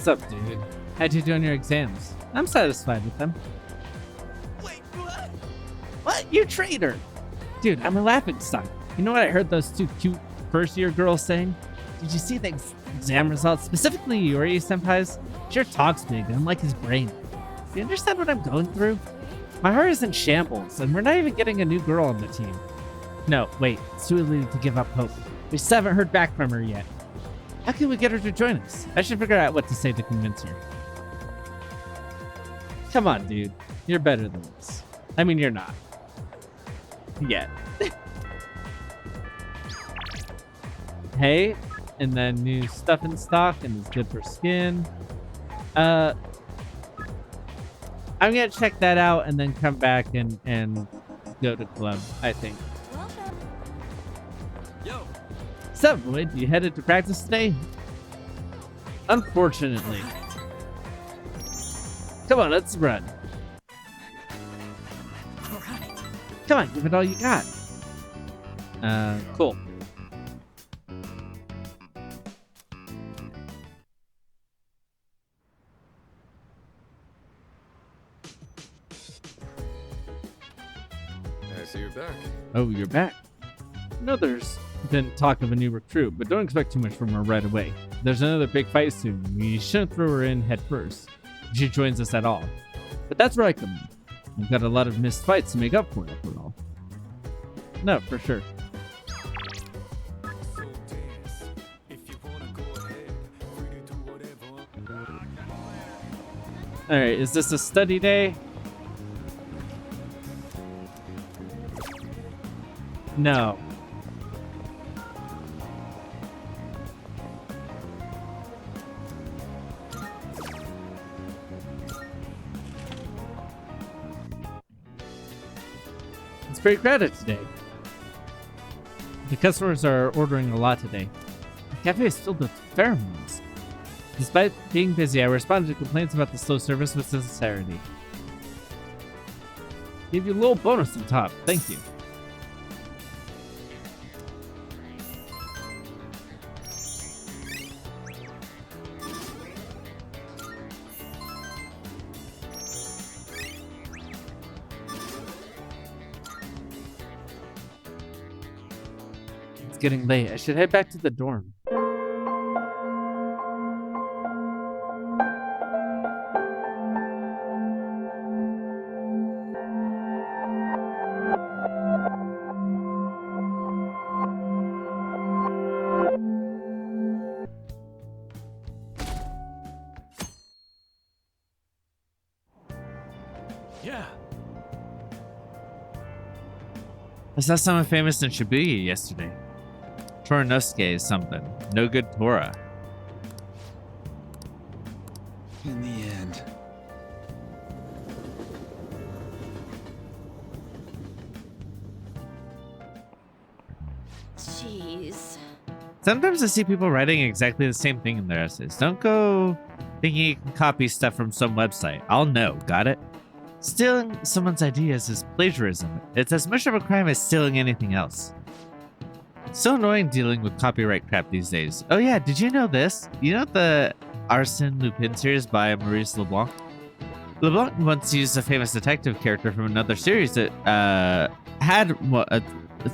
What's up, dude? How'd you do on your exams? I'm satisfied with them. Wait, what? What? You traitor! Dude, I'm a laughingstock. You know what I heard those two cute first-year girls saying? Did you see the exam results, specifically Yuri Senpai's? Sure talks big, unlike his brain. Do you understand what I'm going through? My heart is in shambles, and we're not even getting a new girl on the team. No, wait, it's too early to give up hope. We still haven't heard back from her yet. How can we get her to join us? I should figure out what to say to convince her. Come on, dude. You're better than this. I mean, you're not. Yet. Hey, and then new stuff in stock and it's good for skin. I'm gonna check that out and then come back and go to club, I think. Yo. What's up, Boyd? You headed to practice today? Unfortunately. Come on, let's run. All right. Come on, give it all you got. Cool. I see you're back. Oh, you're back. No, there's been talk of a new recruit, but don't expect too much from her right away. There's another big fight soon. We shouldn't throw her in head first if she joins us at all. But that's where I come in. I've got a lot of missed fights to make up for it, after all. No, for sure. Alright, is this a study day? No. It's pretty crowded today. The customers are ordering a lot today. The cafe is filled with pheromones. Despite being busy, I responded to complaints about the slow service with sincerity. Give you a little bonus on top. Thank you. It's getting late. I should head back to the dorm. Yeah. I saw someone famous in Shibuya yesterday. Torinosuke is something. No good Tora. In the end. Jeez. Sometimes I see people writing exactly the same thing in their essays. Don't go thinking you can copy stuff from some website. I'll know, got it? Stealing someone's ideas is plagiarism. It's as much of a crime as stealing anything else. So annoying dealing with copyright crap these days. Oh yeah, did you know this? You know the Arsène Lupin series by Maurice Leblanc? Leblanc once used a famous detective character from another series that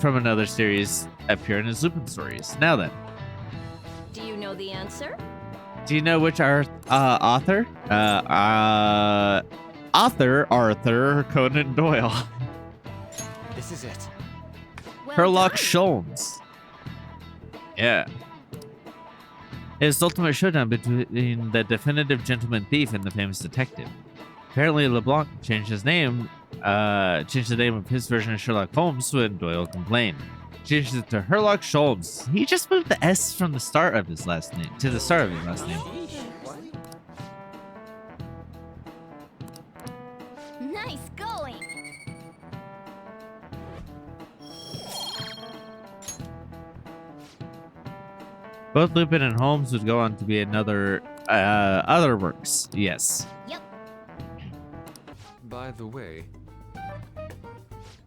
from another series appear in his Lupin stories. Now then, Do you know the answer? do you know which author? Author Arthur Conan Doyle. This is it. Well Sherlock done. Sholmes. Yeah. It's the ultimate showdown between the definitive gentleman thief and the famous detective. Apparently, LeBlanc changed the name of his version of Sherlock Holmes when Doyle complained. Changed it to Sherlock Sholmes. He just moved the S from the start of his last name to the start of his last name. Nice going. Both Lupin and Holmes would go on to be other works. Yes. Yep. By the way,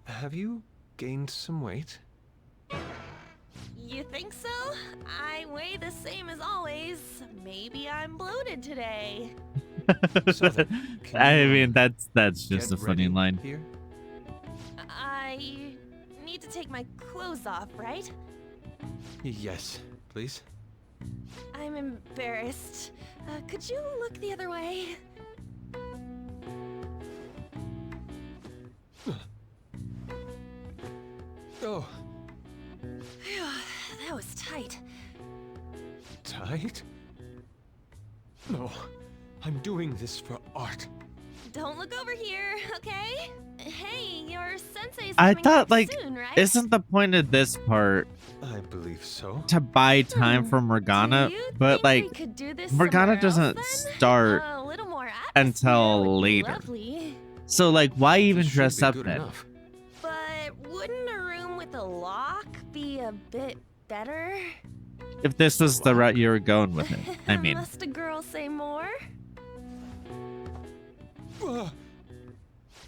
have you gained some weight? You think so? I weigh the same as always. Maybe I'm bloated today. So then, can I you, mean, that's just get a funny ready line. Here? I need to take my clothes off, right? Yes, please. I'm embarrassed. Could you look the other way? Oh, Phew, that was tight. tight? No, I'm doing this for art. Don't look over here, okay? Hey, your sensei's I coming thought, back like, soon, right? isn't the point of this part I believe so. to buy time for Morgana? Do you But think like, we could do this Morgana somewhere else, doesn't then? start A little more until atmosphere would be later. lovely. So like, why even This should dress be up good then? enough. But wouldn't a room with a lock be a bit better? If this was the route you were going with it, I mean, Must a girl say more?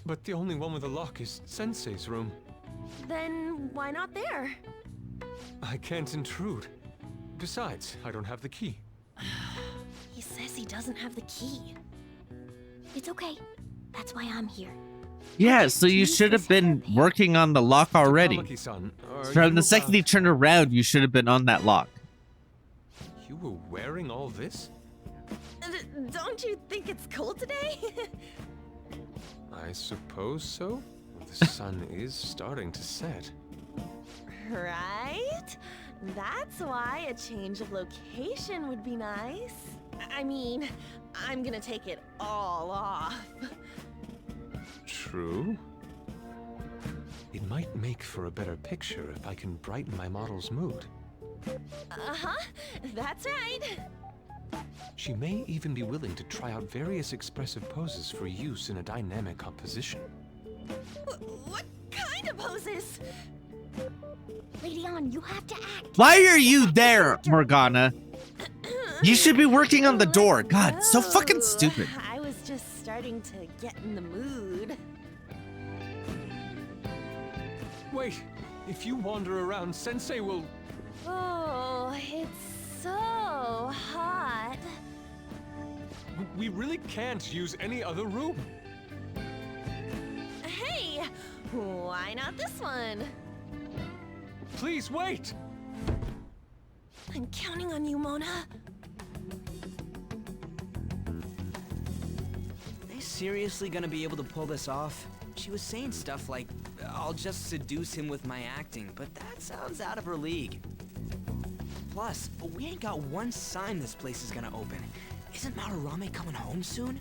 But the only one with a lock is Sensei's room. Then why not there? I can't intrude. Besides, I don't have the key. He says he doesn't have the key. It's okay. That's why I'm here. yeah. So you should have been working on the lock already. Takamaki-san, are From you the second he about- turned around, you should have been on that lock. You were wearing all this? Don't you think it's cold today? I suppose so. The sun is starting to set. Right? That's why a change of location would be nice. I mean, I'm gonna take it all off. True. It might make for a better picture if I can brighten my model's mood. Uh-huh, that's right. She may even be willing to try out various expressive poses for use in a dynamic composition. What kind of poses? Lady On, you have to act. Why are you there, Morgana? You should be working on the door. God, so fucking Oh, stupid. I was just starting to get in the mood. Wait, if you wander around, Sensei will... Oh, it's so hot. We really can't use any other room. Hey, why not this one? Please wait! I'm counting on you, Mona. Are they seriously gonna be able to pull this off? She was saying stuff like, I'll just seduce him with my acting, but that sounds out of her league. Plus, we ain't got one sign this place is gonna open. Isn't Madarame coming home soon?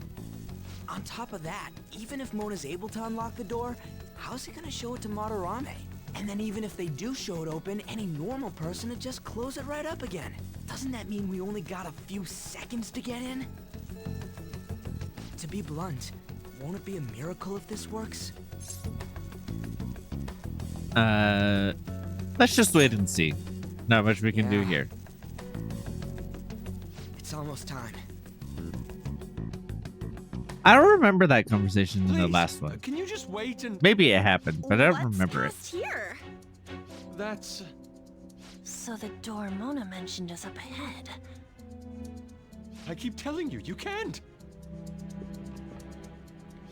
On top of that, even if Mona's able to unlock the door, how's he gonna show it to Madarame? And then even if they do show it open, any normal person would just close it right up again. Doesn't that mean we only got a few seconds to get in? To be blunt, won't it be a miracle if this works? Let's just wait and see. Not much we can do Yeah. here. It's almost time. I don't remember that conversation in the Please, last one. Can you just wait and... Maybe it happened, but I don't What's remember it. past here? That's... So the door Mona mentioned is up ahead. I keep telling you, you can't!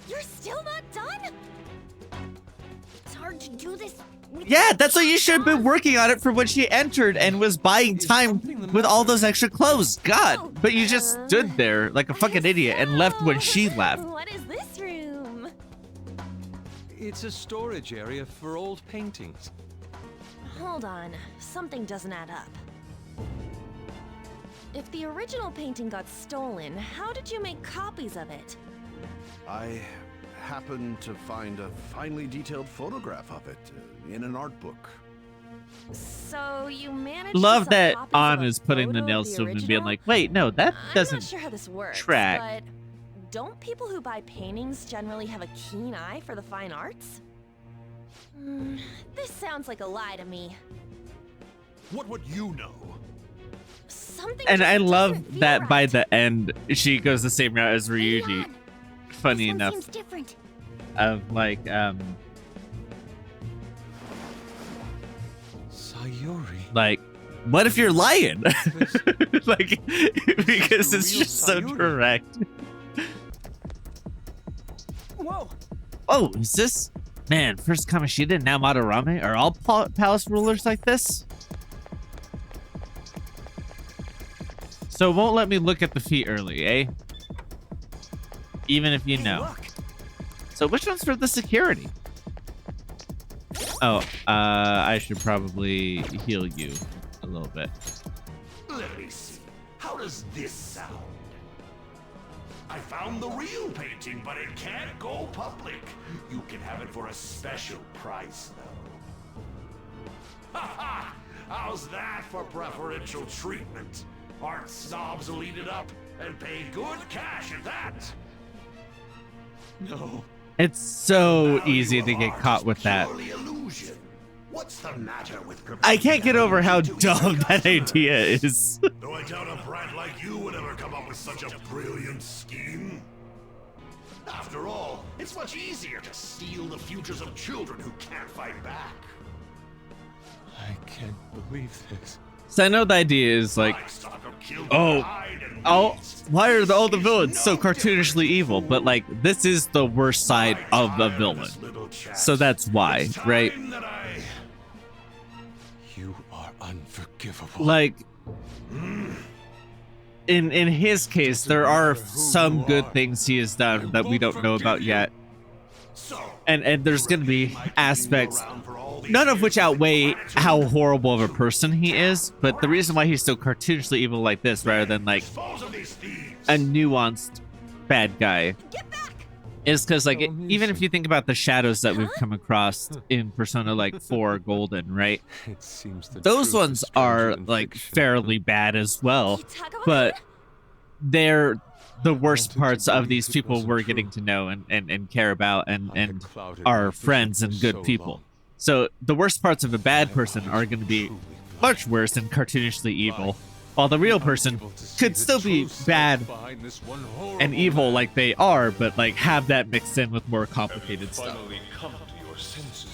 You're still not done? It's hard to do this. With Yeah, that's why you should have been working on it for when she entered and was buying Is time something the with all matter? those extra clothes. God, but you just stood there like a fucking idiot and left when she left. What is this room? It's a storage area for old paintings. Hold on, something doesn't add up. If the original painting got stolen, how did you make copies of it? I happened to find a finely detailed photograph of it in an art book. So you managed Love to sell that copies of On a is putting the photo of nails the to him and being original? like, wait, no, that I'm not doesn't sure how this works, track. but don't people who buy paintings generally have a keen eye for the fine arts? This sounds like a lie to me. What would you know? Something And just I love doesn't feel that by right. the end, she goes the same route as Lady Ryuji. On, Funny this one enough, seems different. of like, Sayori. like what if you're lying? Like, because it's just so direct. Whoa! Oh, is this? Man, first Kamoshida and now Madarame? Are all palace rulers like this? So it won't let me look at the feet early, eh? Even if you know. Look. So which one's for the security? Oh, I should probably heal you a little bit. Let me see. How does this sound? I found the real painting, but it can't go public. You can have it for a special price, though. Ha ha! How's that for preferential treatment? Art snobs will eat it up and pay good cash at that. No. It's so easy to get caught with that. Illusion. What's the matter with I can't get over how dumb that idea is. Though I doubt a brat like you would ever come up with such a brilliant scheme. After all, it's much easier to steal the futures of children who can't fight back. I can't believe this. So I know the idea is like, oh, why are all the villains so cartoonishly evil? But like, this is the worst side of the villain. So that's why, right? You are unforgivable. Like, in his case, there are some good things he has done that we don't know about yet. And there's going to be aspects, none of which outweigh how horrible of a person he is. But the reason why he's so cartoonishly evil like this, rather than like a nuanced bad guy, is because like even if you think about the shadows that we've come across in Persona like 4 Golden, right? It seems the Those truth ones is stranger are than like fiction. fairly bad as well, but they're the worst parts of these people we're getting to know and care about and are friends and good people. So the worst parts of a bad person are going to be much worse and cartoonishly evil, while the real person could still be bad and evil like they are, but like have that mixed in with more complicated stuff. Finally come to your senses.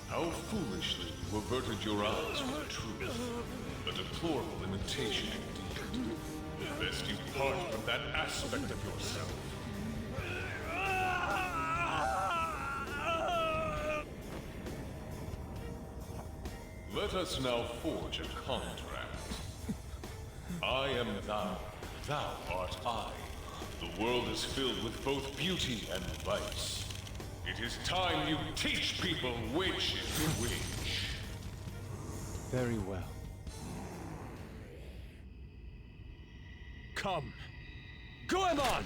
How foolishly you averted your eyes from the truth. A deplorable imitation indeed. Lest you part from that aspect of yourself. Let us now forge a contract. I am thou, thou art I. The world is filled with both beauty and vice. It is time you teach people which is which. Very well. Come. Goemon!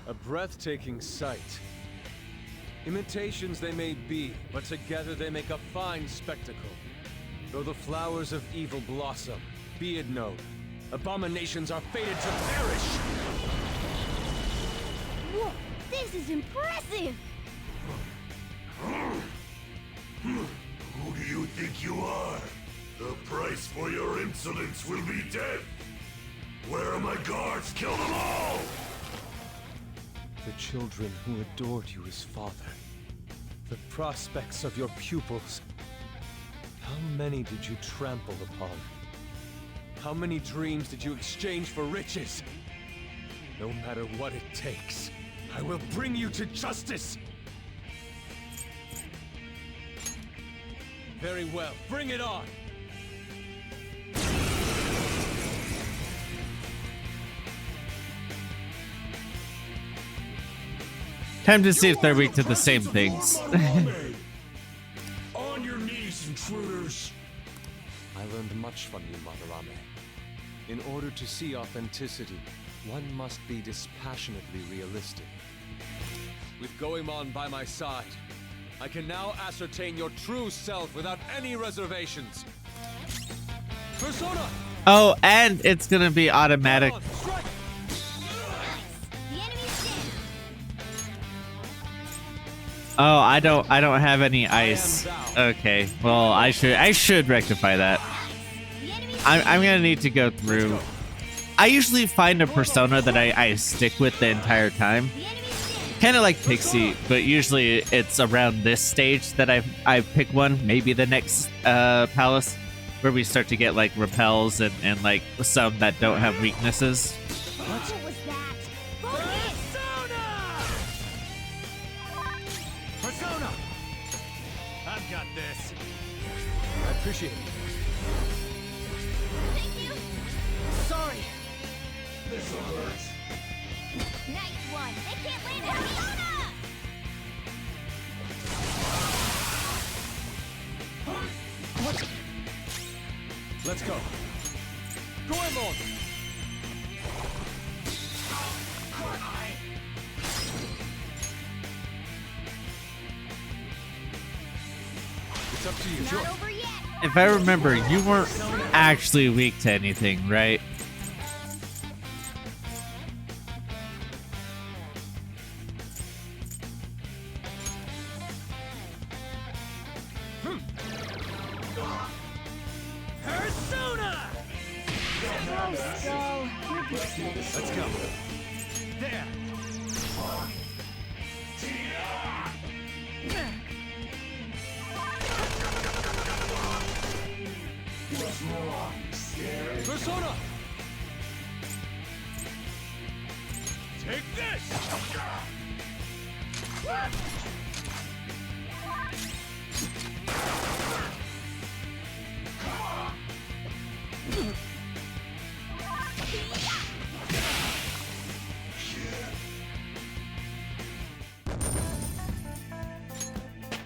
A breathtaking sight. Imitations they may be, but together they make a fine spectacle. Though the flowers of evil blossom, be it known, abominations are fated to perish! Whoa, this is impressive! Who do you think you are? The price for your insolence will be death. Where are my guards? Kill them all! The children who adored you as father. The prospects of your pupils. How many did you trample upon? How many dreams did you exchange for riches? No matter what it takes, I will bring you to justice! Very well, bring it on! Time to see if they're weak to the same things. On your knees, intruders! I learned much from you, Madarame. In order to see authenticity, one must be dispassionately realistic. With Goemon by my side, I can now ascertain your true self without any reservations. Persona! Oh, and it's gonna be automatic. The enemy's down. Oh, I don't have any ice. Okay, well I should rectify that. The enemy's I'm gonna need to go through. I usually find a persona that I stick with the entire time. Kind of like Pixie, but usually it's around this stage that I pick one. Maybe the next palace, where we start to get like repels and like some that don't have weaknesses. What was that? Persona! I've got this. I appreciate it. Thank you. Sorry. This'll hurt. Nice one. They can't land Persona! Let's go. Goemon! It's up to you. Sure. Not over yet. If I remember, you weren't actually weak to anything, right? Persona! Let's go. There. Persona! Take this!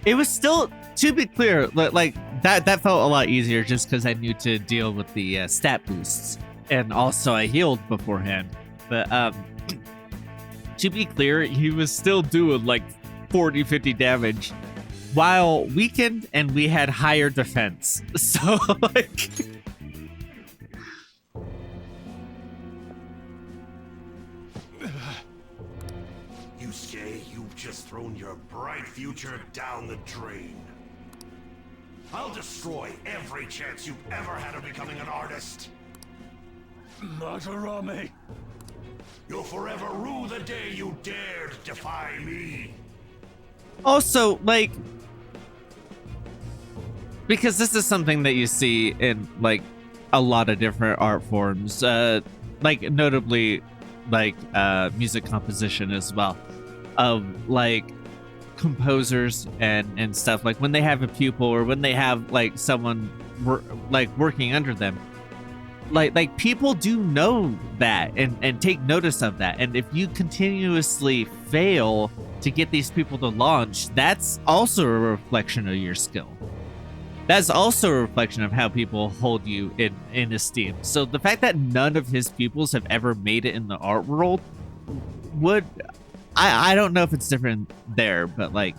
It was still, to be clear, like that felt a lot easier just because I knew to deal with the stat boosts, and also I healed beforehand. But to be clear, he was still doing like 40-50 damage while weakened, and we had higher defense. So like, Yusuke, you've just thrown your bright future down the drain. I'll destroy every chance you've ever had of becoming an artist. Matarame! You'll forever rue the day you dared defy me. also like, because this is something that you see in like a lot of different art forms, like notably like music composition as well, of like composers and stuff, like when they have a pupil or when they have like someone working under them, like people do know that and take notice of that, and if you continuously fail to get these people to launch, that's also a reflection of your skill. That's also a reflection of how people hold you in esteem. So the fact that none of his pupils have ever made it in the art world would, I don't know if it's different there, but like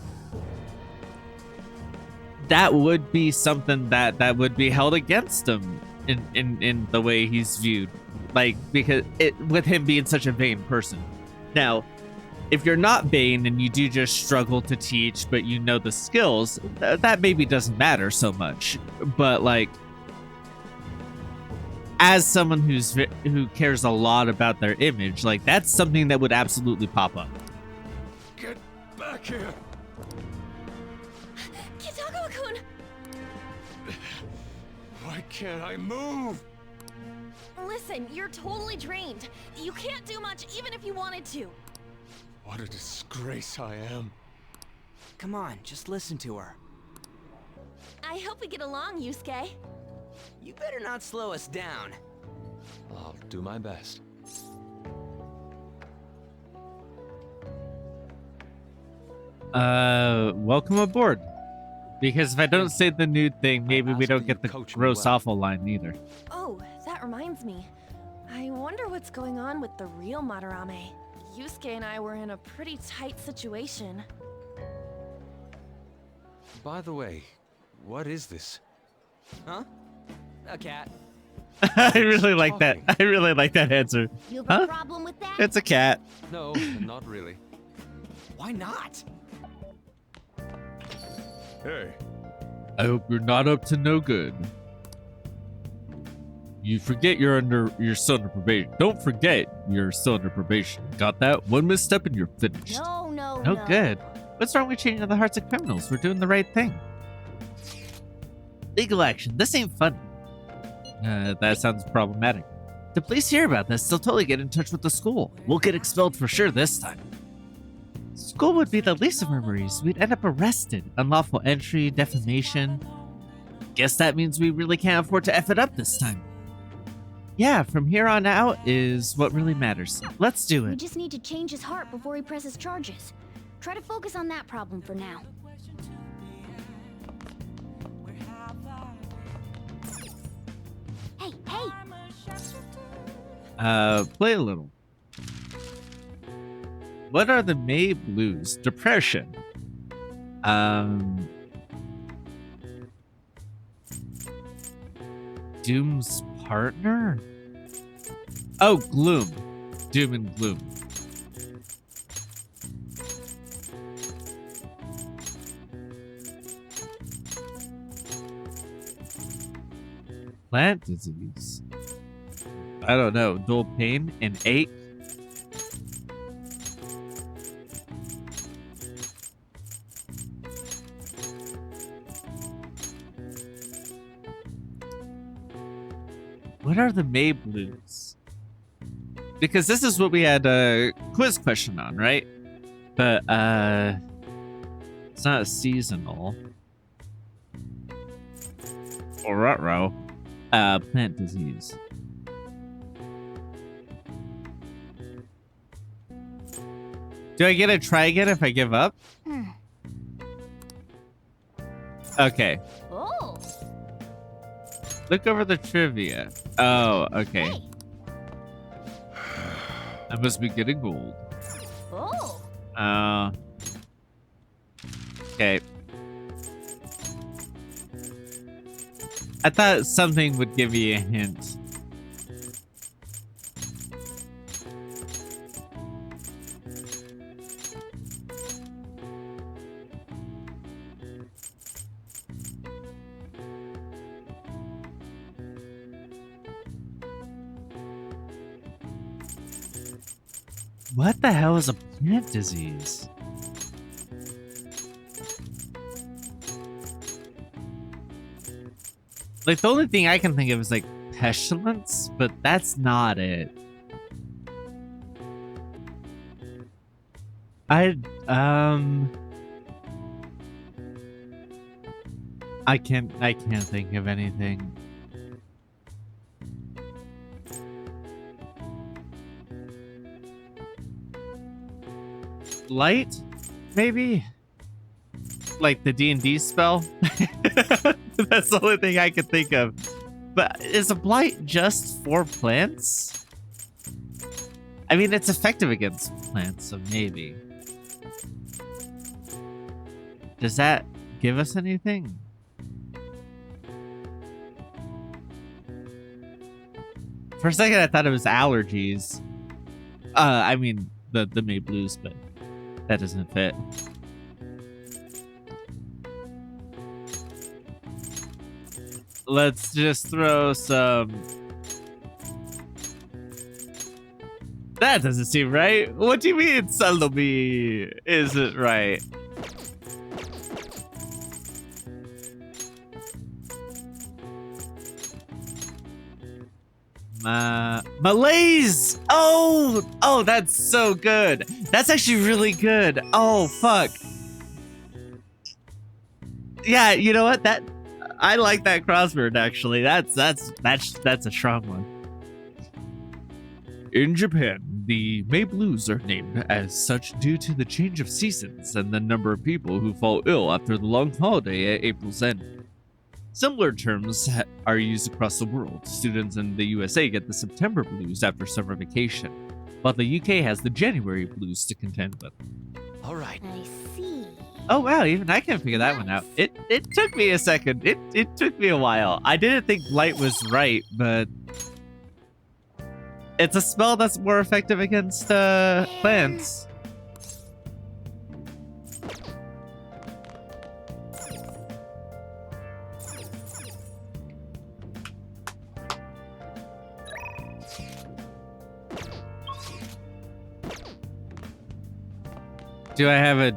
that would be something that would be held against him in the way he's viewed, like, because with him being such a vain person. Now, if you're not vain and you do just struggle to teach, but you know the skills, that maybe doesn't matter so much. But like, as someone who cares a lot about their image, like that's something that would absolutely pop up. Get back here! Kitagawa-kun! Why can't I move? Listen, you're totally drained. You can't do much even if you wanted to. What a disgrace I am. Come on, just listen to her. I hope we get along, Yusuke. You better not slow us down. I'll do my best. Welcome aboard. Because if I don't say the nude thing, maybe we don't get the Coach me gross well. awful line either. Oh, that reminds me. I wonder what's going on with the real Madarame. Yusuke and I were in a pretty tight situation. By the way, what is this? Huh? A cat. I really like that. I really like that answer. You have Huh? a problem with that? It's a cat. No, not really. Why not? Hey. I hope you're not up to no good. You forget you're still under probation. Don't forget you're still under probation. Got that? One misstep and you're finished. No. Oh, good. What's wrong with changing the hearts of criminals? We're doing the right thing. Legal action. This ain't fun. That sounds problematic. The police hear about this, they'll totally get in touch with the school. We'll get expelled for sure this time. School would be the least of our worries. We'd end up arrested. Unlawful entry, defamation. Guess that means we really can't afford to F it up this time. Yeah, from here on out is what really matters. Let's do We it. just need to change his heart before he presses charges. Try to focus on that problem for now. Hey! Play a little. What are the May blues? Depression. Doom's partner? Oh, gloom. Doom and gloom. Plant disease. I don't know. Dual pain and ache. What are the May blues? Because this is what we had a quiz question on, right? But it's not seasonal. Or ruh-roh. Plant disease. Do I get to try again if I give up? Okay. Oh! Look over the trivia. Oh, okay. Hey. I must be getting old. Oh! Okay. I thought something would give you a hint. What the hell is a plant disease? Like, the only thing I can think of is, like, pestilence, but that's not it. I can't think of anything. Light? Maybe? Like the D&D spell? That's the only thing I could think of. But is a blight just for plants? I mean, it's effective against plants, so maybe. Does that give us anything? For a second, I thought it was allergies. I mean, the May blues, but that doesn't fit. Let's just throw some... That doesn't seem right. What do you mean Salome isn't right? Malaise! Oh, that's so good. That's actually really good. Oh, fuck. Yeah, you know what? I like that crossword actually. That's a strong one. In Japan, the May Blues are named as such due to the change of seasons and the number of people who fall ill after the long holiday at April's end. Similar terms are used across the world. Students in the USA get the September blues after summer vacation, while the UK has the January blues to contend with. All right. I see. Oh wow, even I can figure that one out. It took me a second. It took me a while. I didn't think blight was right, but it's a spell that's more effective against plants. Do I have a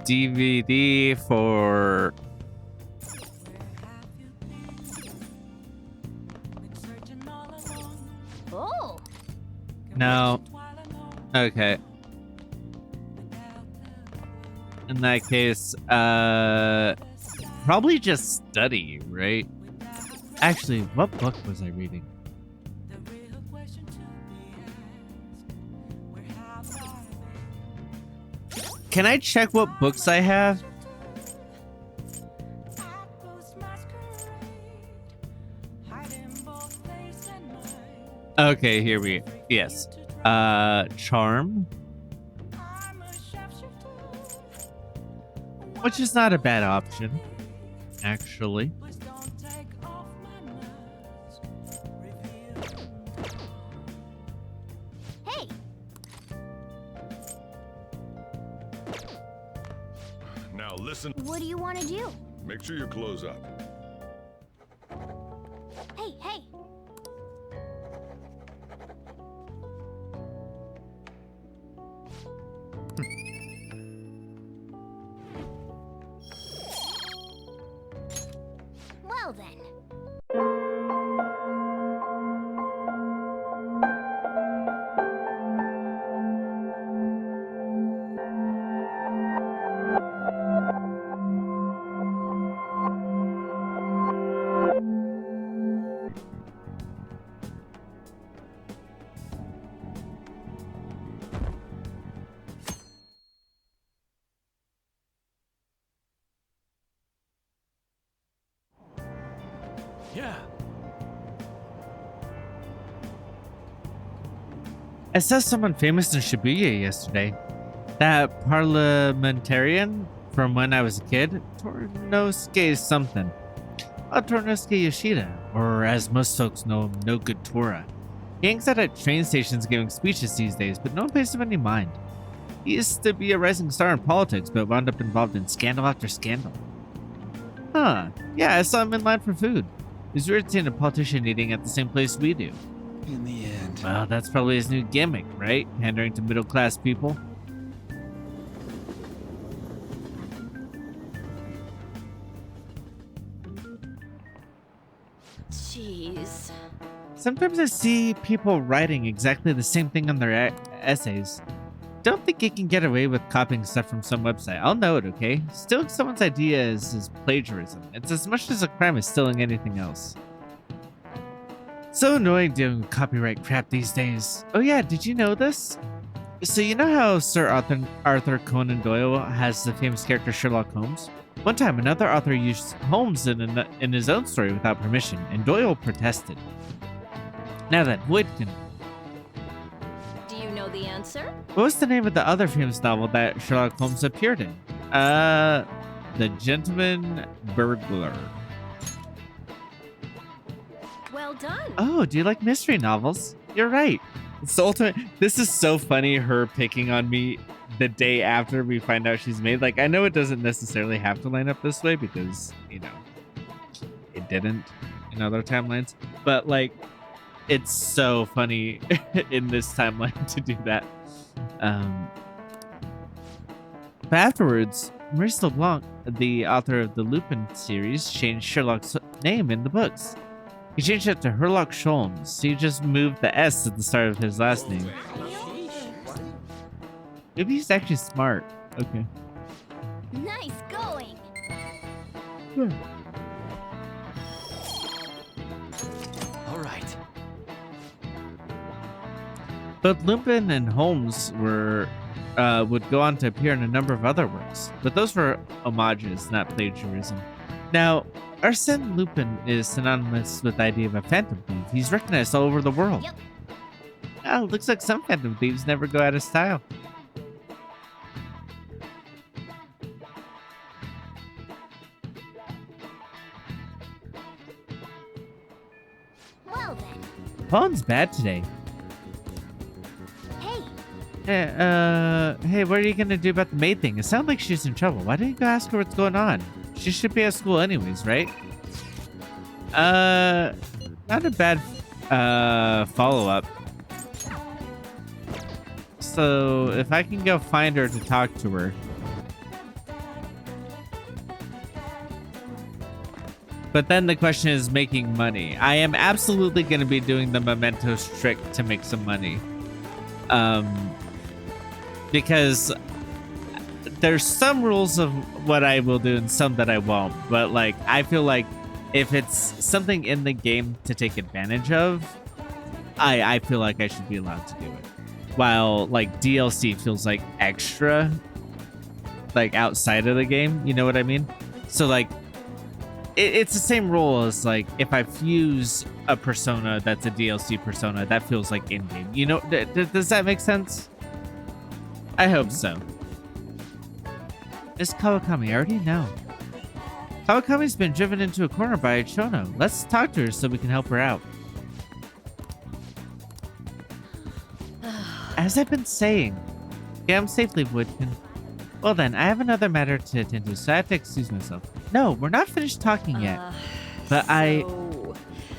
DVD for... Oh, No. Okay. In that case, probably just study, right? Actually, what book was I reading? Can I check what books I have? Okay, here we go. Yes. Charm. Which is not a bad option, actually. hey, Now listen. what do you want to do? Make sure you close up. Hey, hey. Well then. Yeah. I saw someone famous in Shibuya yesterday. That parliamentarian from when I was a kid, Tornosuke something. Tornosuke Yoshida, or as most folks know him, No Good Tora. He hangs out at train stations giving speeches these days, but no one pays him any mind. He used to be a rising star in politics, but wound up involved in scandal after scandal. Huh. Yeah, I saw him in line for food. It's weird seeing a politician eating at the same place we do. In the end. Well, that's probably his new gimmick, right? Pandering to middle-class people. Jeez. Sometimes I see people writing exactly the same thing on their essays. Don't think you can get away with copying stuff from some website. I'll know it, okay? Stealing someone's idea is plagiarism. It's as much as a crime as stealing anything else. So annoying dealing with copyright crap these days. Oh yeah, did you know this? So you know how Sir Arthur Conan Doyle has the famous character Sherlock Holmes? One time, another author used Holmes in his own story without permission, and Doyle protested. Now that Wood can... Do you know the answer? What was the name of the other famous novel that Sherlock Holmes appeared in? The Gentleman Burglar. Well done. Oh, do you like mystery novels? You're right. It's the ultimate. This is so funny, her picking on me the day after we find out she's made. Like, I know it doesn't necessarily have to line up this way because, you know, it didn't in other timelines. But, like, it's so funny in this timeline to do that. But afterwards, Maurice LeBlanc, the author of the Lupin series, changed Sherlock's name in the books. He changed it to Herlock Sholmes. He just moved the S at the start of his last name. Maybe he's actually smart. Okay. Nice going. All right. But Lupin and Holmes would go on to appear in a number of other works, but those were homages, not plagiarism. Now, Arsène Lupin is synonymous with the idea of a phantom thief. He's recognized all over the world. Yep. Oh, looks like some phantom thieves never go out of style. Well then. Phone's bad today. Hey, Hey, what are you gonna do about the maid thing? It sounds like she's in trouble. Why didn't you go ask her what's going on? She should be at school anyways, right? Not a bad follow-up. So if I can go find her to talk to her. But then the question is making money. I am absolutely going to be doing the mementos trick to make some money. Because there's some rules of what I will do and some that I won't. But like, I feel like if it's something in the game to take advantage of, I feel like I should be allowed to do it. While like DLC feels like extra, like outside of the game, you know what I mean? So like, it's the same rule as like if I fuse a persona that's a DLC persona, that feels like in-game. You know, does that make sense? I hope so. Miss Kawakami, I already know. Kawakami's been driven into a corner by Chono. Let's talk to her so we can help her out. As I've been saying, get him safely, Woodkin. Well then, I have another matter to attend to, so I have to excuse myself. No, we're not finished talking yet. But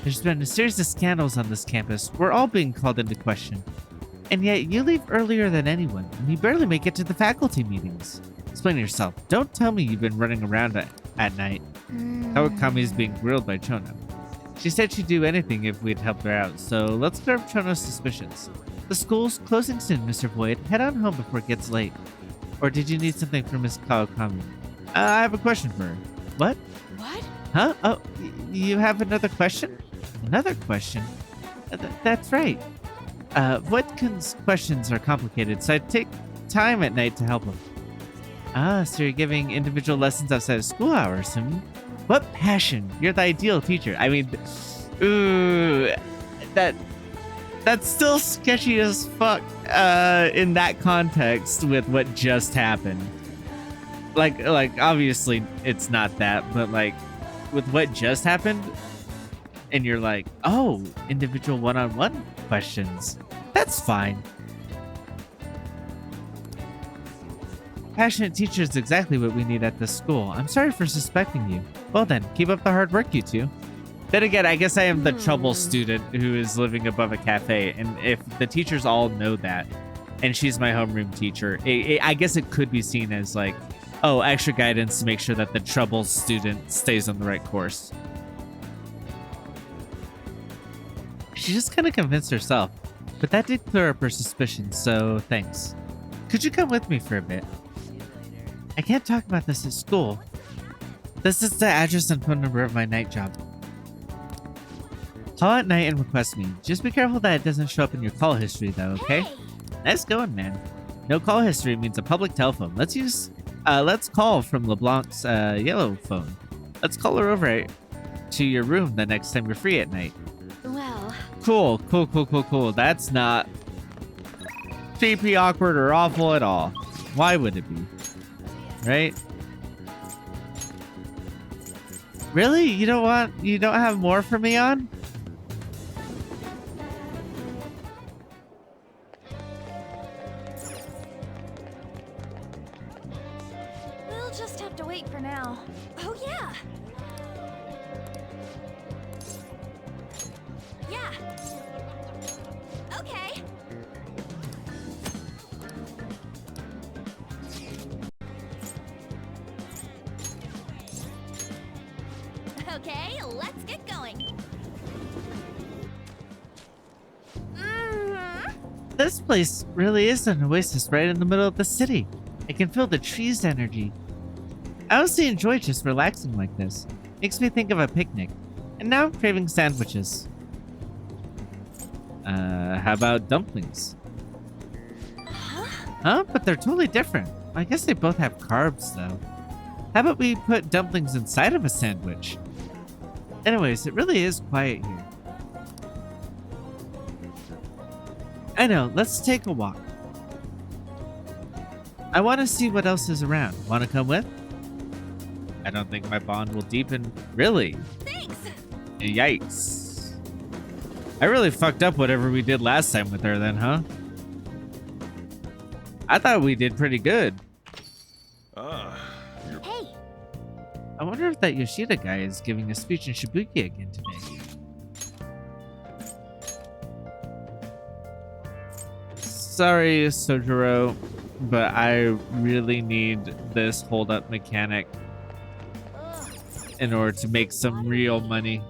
there's been a series of scandals on this campus. We're all being called into question. And yet, you leave earlier than anyone, and you barely make it to the faculty meetings. Explain yourself. Don't tell me you've been running around at night. Kawakami's being grilled by Chono. She said she'd do anything if we'd help her out, so let's clear up Chono's suspicions. The school's closing soon, Mr. Void. Head on home before it gets late. Or did you need something from Miss Kawakami? I have a question for her. What? What? Huh? Oh, you have another question? Another question? That's right. Voidkin's questions are complicated, so I take time at night to help him. Ah, so you're giving individual lessons outside of school hours, hmm? What passion! You're the ideal teacher. I mean, ooh, that's still sketchy as fuck in that context with what just happened. Like obviously it's not that, but like with what just happened, and you're like, oh, individual one-on-one questions. That's fine. Passionate teacher is exactly what we need at this school. I'm sorry for suspecting you. Well then, keep up the hard work, you two. Then again, I guess I am the trouble student who is living above a cafe, and if the teachers all know that, and she's my homeroom teacher, I guess it could be seen as like, oh, extra guidance to make sure that the trouble student stays on the right course. She just kind of convinced herself, but that did clear up her suspicions, so thanks. Could you come with me for a bit? I can't talk about this at school. This is the address and phone number of my night job. Call at night and request me. Just be careful that it doesn't show up in your call history though, okay? Hey. Nice going, man. No call history means a public telephone. Let's call from LeBlanc's yellow phone. Let's call her over to your room the next time you're free at night. Well. Cool. That's not creepy, awkward, or awful at all. Why would it be? Right? Really? You don't have more for me on? We'll just have to wait for now. Oh yeah. Yeah. Okay. Okay, let's get going. This place really is an oasis right in the middle of the city. I can feel the trees' energy. I honestly enjoy just relaxing like this. Makes me think of a picnic. And now I'm craving sandwiches. How about dumplings? Huh? But they're totally different. I guess they both have carbs, though. How about we put dumplings inside of a sandwich? Anyways, it really is quiet here. I know, let's take a walk. I want to see what else is around. Want to come with? I don't think my bond will deepen. Really? Thanks! Yikes. I really fucked up whatever we did last time with her then, huh? I thought we did pretty good. Hey! I wonder if that Yoshida guy is giving a speech in Shibuya again today. sorry, Sojiro, but I really need this hold-up mechanic in order to make some real money.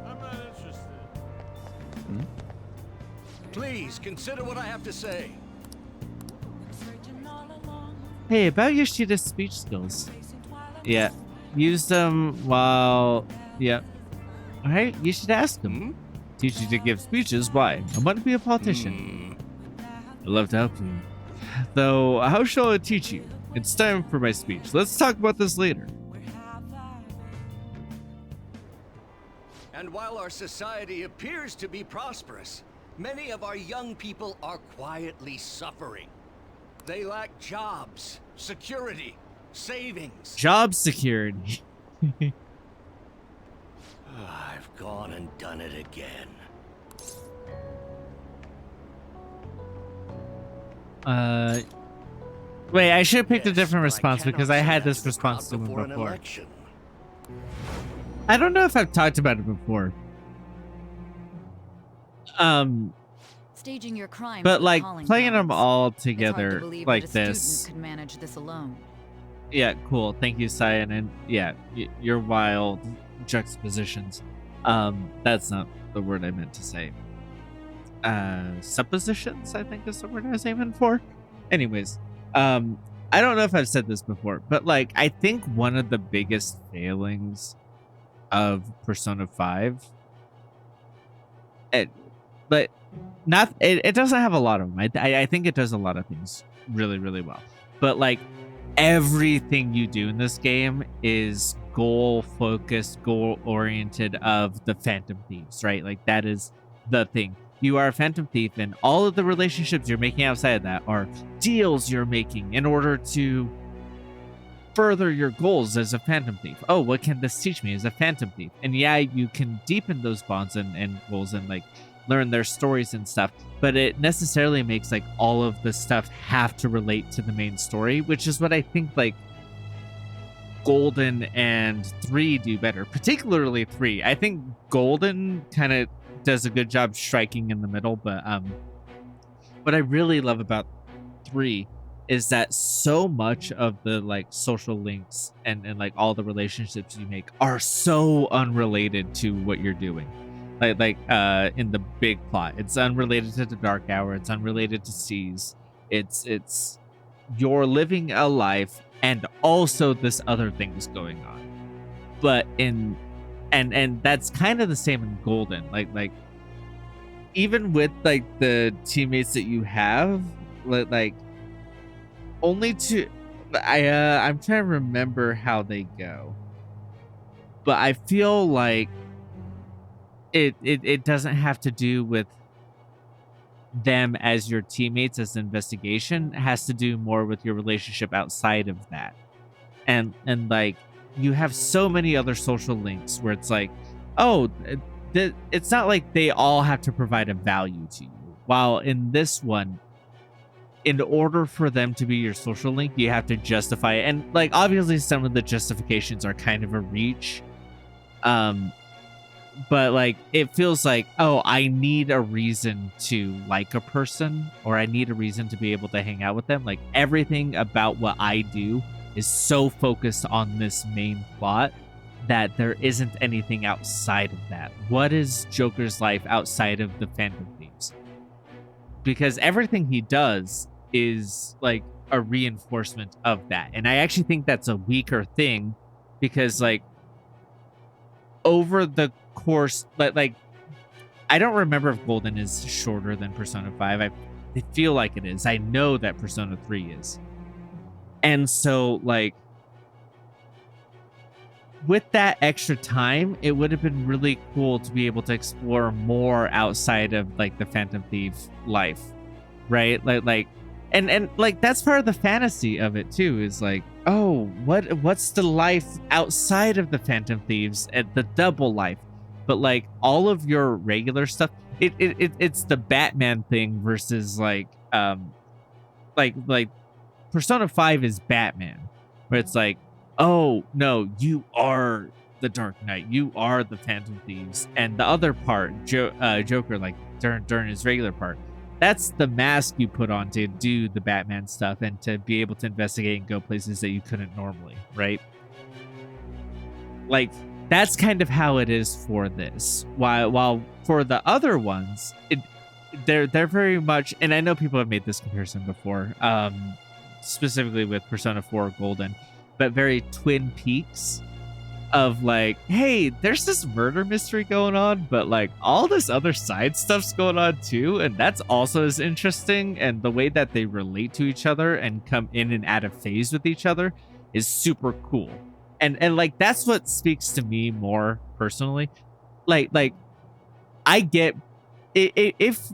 I'm not interested. Please consider what I have to say. Hey, about Yoshida's speech skills. Yeah, use them while... Yeah. Alright, you should ask him. Teach you to give speeches, why? I want to be a politician. I'd love to help you. Though, how shall I teach you? It's time for my speech. Let's talk about this later. And while our society appears to be prosperous, many of our young people are quietly suffering. They lack jobs, security, savings. Job security. I've gone and done it again. Wait, I should have picked a Yes, different but response cannot because I say had that this to the response to crowd him before an before. election. I don't know if I've talked about it before. Staging your crime, But like calling playing them cards. all It's hard to together believe like that a this. student could manage this alone. Yeah, cool. Thank you, Cyan. And yeah, your wild juxtapositions. That's not the word I meant to say. Suppositions, I think is the word I was aiming for. Anyways, I don't know if I've said this before, but like I think one of the biggest failings of Persona 5, it doesn't have a lot of them. I think it does a lot of things really, really well. But like everything you do in this game is goal focused, goal oriented of the Phantom Thieves, right? Like that is the thing. You are a Phantom Thief, and all of the relationships you're making outside of that are deals you're making in order to further your goals as a Phantom Thief. Oh, what can this teach me as a Phantom Thief? And yeah, you can deepen those bonds and goals and like learn their stories and stuff, but it necessarily makes like all of the stuff have to relate to the main story, which is what I think like Golden and 3 do better, particularly 3. I think Golden kind of does a good job striking in the middle, but what I really love about 3 is that so much of the like social links and like all the relationships you make are so unrelated to what you're doing. Like in the big plot, it's unrelated to the Dark Hour, it's unrelated to Seas. It's you're living a life and also this other thing is going on. But in and that's kind of the same in Golden. Like even with like the teammates that you have, like only to I'm trying to remember how they go. But I feel like it doesn't have to do with them as your teammates as an investigation. It has to do more with your relationship outside of that. And like you have so many other social links where it's like, oh, it's not like they all have to provide a value to you. While in this one, in order for them to be your social link, you have to justify it. And like obviously some of the justifications are kind of a reach. But like it feels like, oh, I need a reason to like a person, or I need a reason to be able to hang out with them. Like everything about what I do is so focused on this main plot that there isn't anything outside of that. What is Joker's life outside of the Phantom Thieves? Because everything he does is like a reinforcement of that. And I actually think that's a weaker thing because like over the course, like I don't remember if Golden is shorter than Persona 5. I feel like it is. I know that Persona 3 is. And so like with that extra time, it would have been really cool to be able to explore more outside of like the Phantom Thief life, right? Like and like that's part of the fantasy of it too, is like, oh, what's the life outside of the Phantom Thieves and the double life? But like all of your regular stuff, it's the Batman thing versus like Persona 5 is Batman, where it's like, oh no, you are the Dark Knight, you are the Phantom Thieves, and the other part, Joker, like during his regular part, that's the mask you put on to do the Batman stuff and to be able to investigate and go places that you couldn't normally, right? Like, that's kind of how it is for this. While for the other ones, they're very much, and I know people have made this comparison before, specifically with Persona 4 Golden, but very Twin Peaks of like, hey, there's this murder mystery going on, but like all this other side stuff's going on too, and that's also as interesting, and the way that they relate to each other and come in and out of phase with each other is super cool. And like that's what speaks to me more personally. Like I get if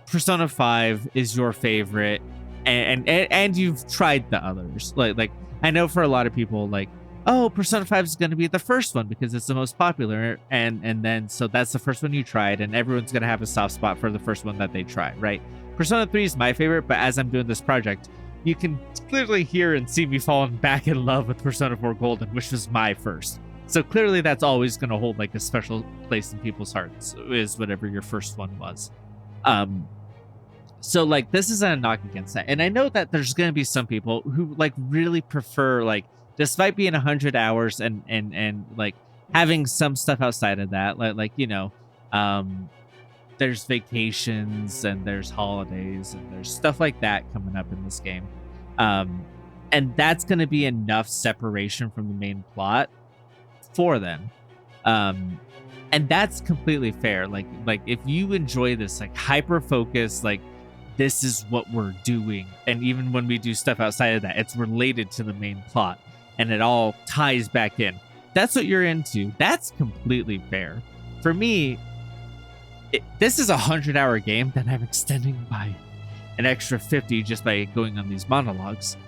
Persona 5 is your favorite and you've tried the others, like I know for a lot of people, like, oh, Persona 5 is going to be the first one because it's the most popular, and then so that's the first one you tried, and everyone's going to have a soft spot for the first one that they try, right? Persona 3 is my favorite, but as I'm doing this project, you can clearly hear and see me falling back in love with Persona 4 Golden, which was my first. So clearly that's always going to hold like a special place in people's hearts, is whatever your first one was. So like this isn't a knock against that. And I know that there's going to be some people who like really prefer, like, despite being 100 hours and like having some stuff outside of that, like you know, there's vacations and there's holidays and there's stuff like that coming up in this game. And that's going to be enough separation from the main plot for them. And that's completely fair. Like if you enjoy this, like hyper focus, like this is what we're doing. And even when we do stuff outside of that, it's related to the main plot and it all ties back in. That's what you're into. That's completely fair. For me, this is a 100-hour game that I'm extending by an extra 50 just by going on these monologues.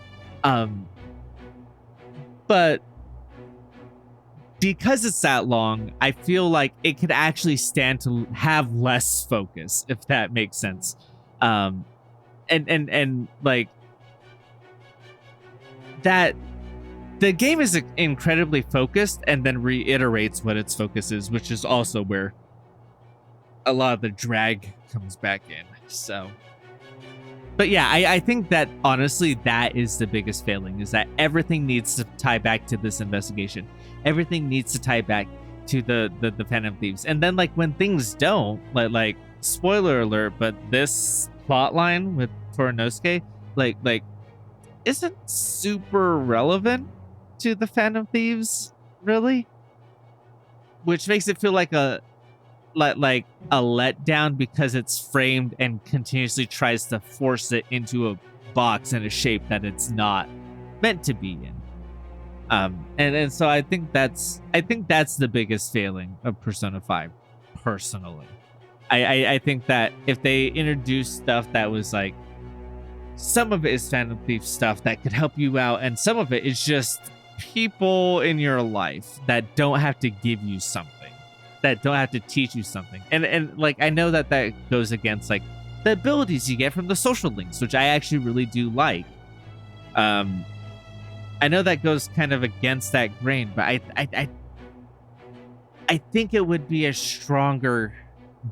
But because it's that long, I feel like it could actually stand to have less focus, if that makes sense. And like that, the game is incredibly focused and then reiterates what its focus is, which is also where a lot of the drag comes back in. So, but yeah, I think that honestly, that is the biggest failing, is that everything needs to tie back to this investigation. Everything needs to tie back to the Phantom Thieves. And then like when things don't, like spoiler alert, but this plot line with Torinosuke, like isn't super relevant to the Phantom Thieves, really, which makes it feel like a letdown because it's framed and continuously tries to force it into a box and a shape that it's not meant to be in. And so I think that's the biggest failing of Persona 5, personally. I think that if they introduced stuff that was like, some of it is Phantom Thief stuff that could help you out, and some of it is just people in your life that don't have to give you something, that don't have to teach you something. And like, I know that goes against like the abilities you get from the social links, which I actually really do like. I know that goes kind of against that grain, but I think it would be a stronger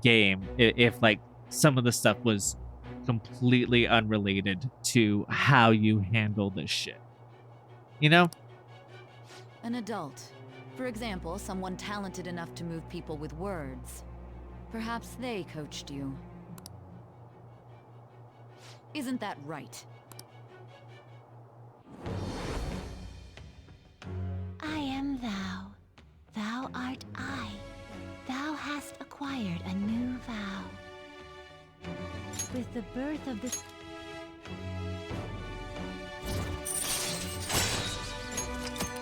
game if like some of the stuff was completely unrelated to how you handle this shit. You know? An adult. For example, someone talented enough to move people with words. Perhaps they coached you. Isn't that right? I am thou. Thou art I. Thou hast acquired a new vow. With the birth of the...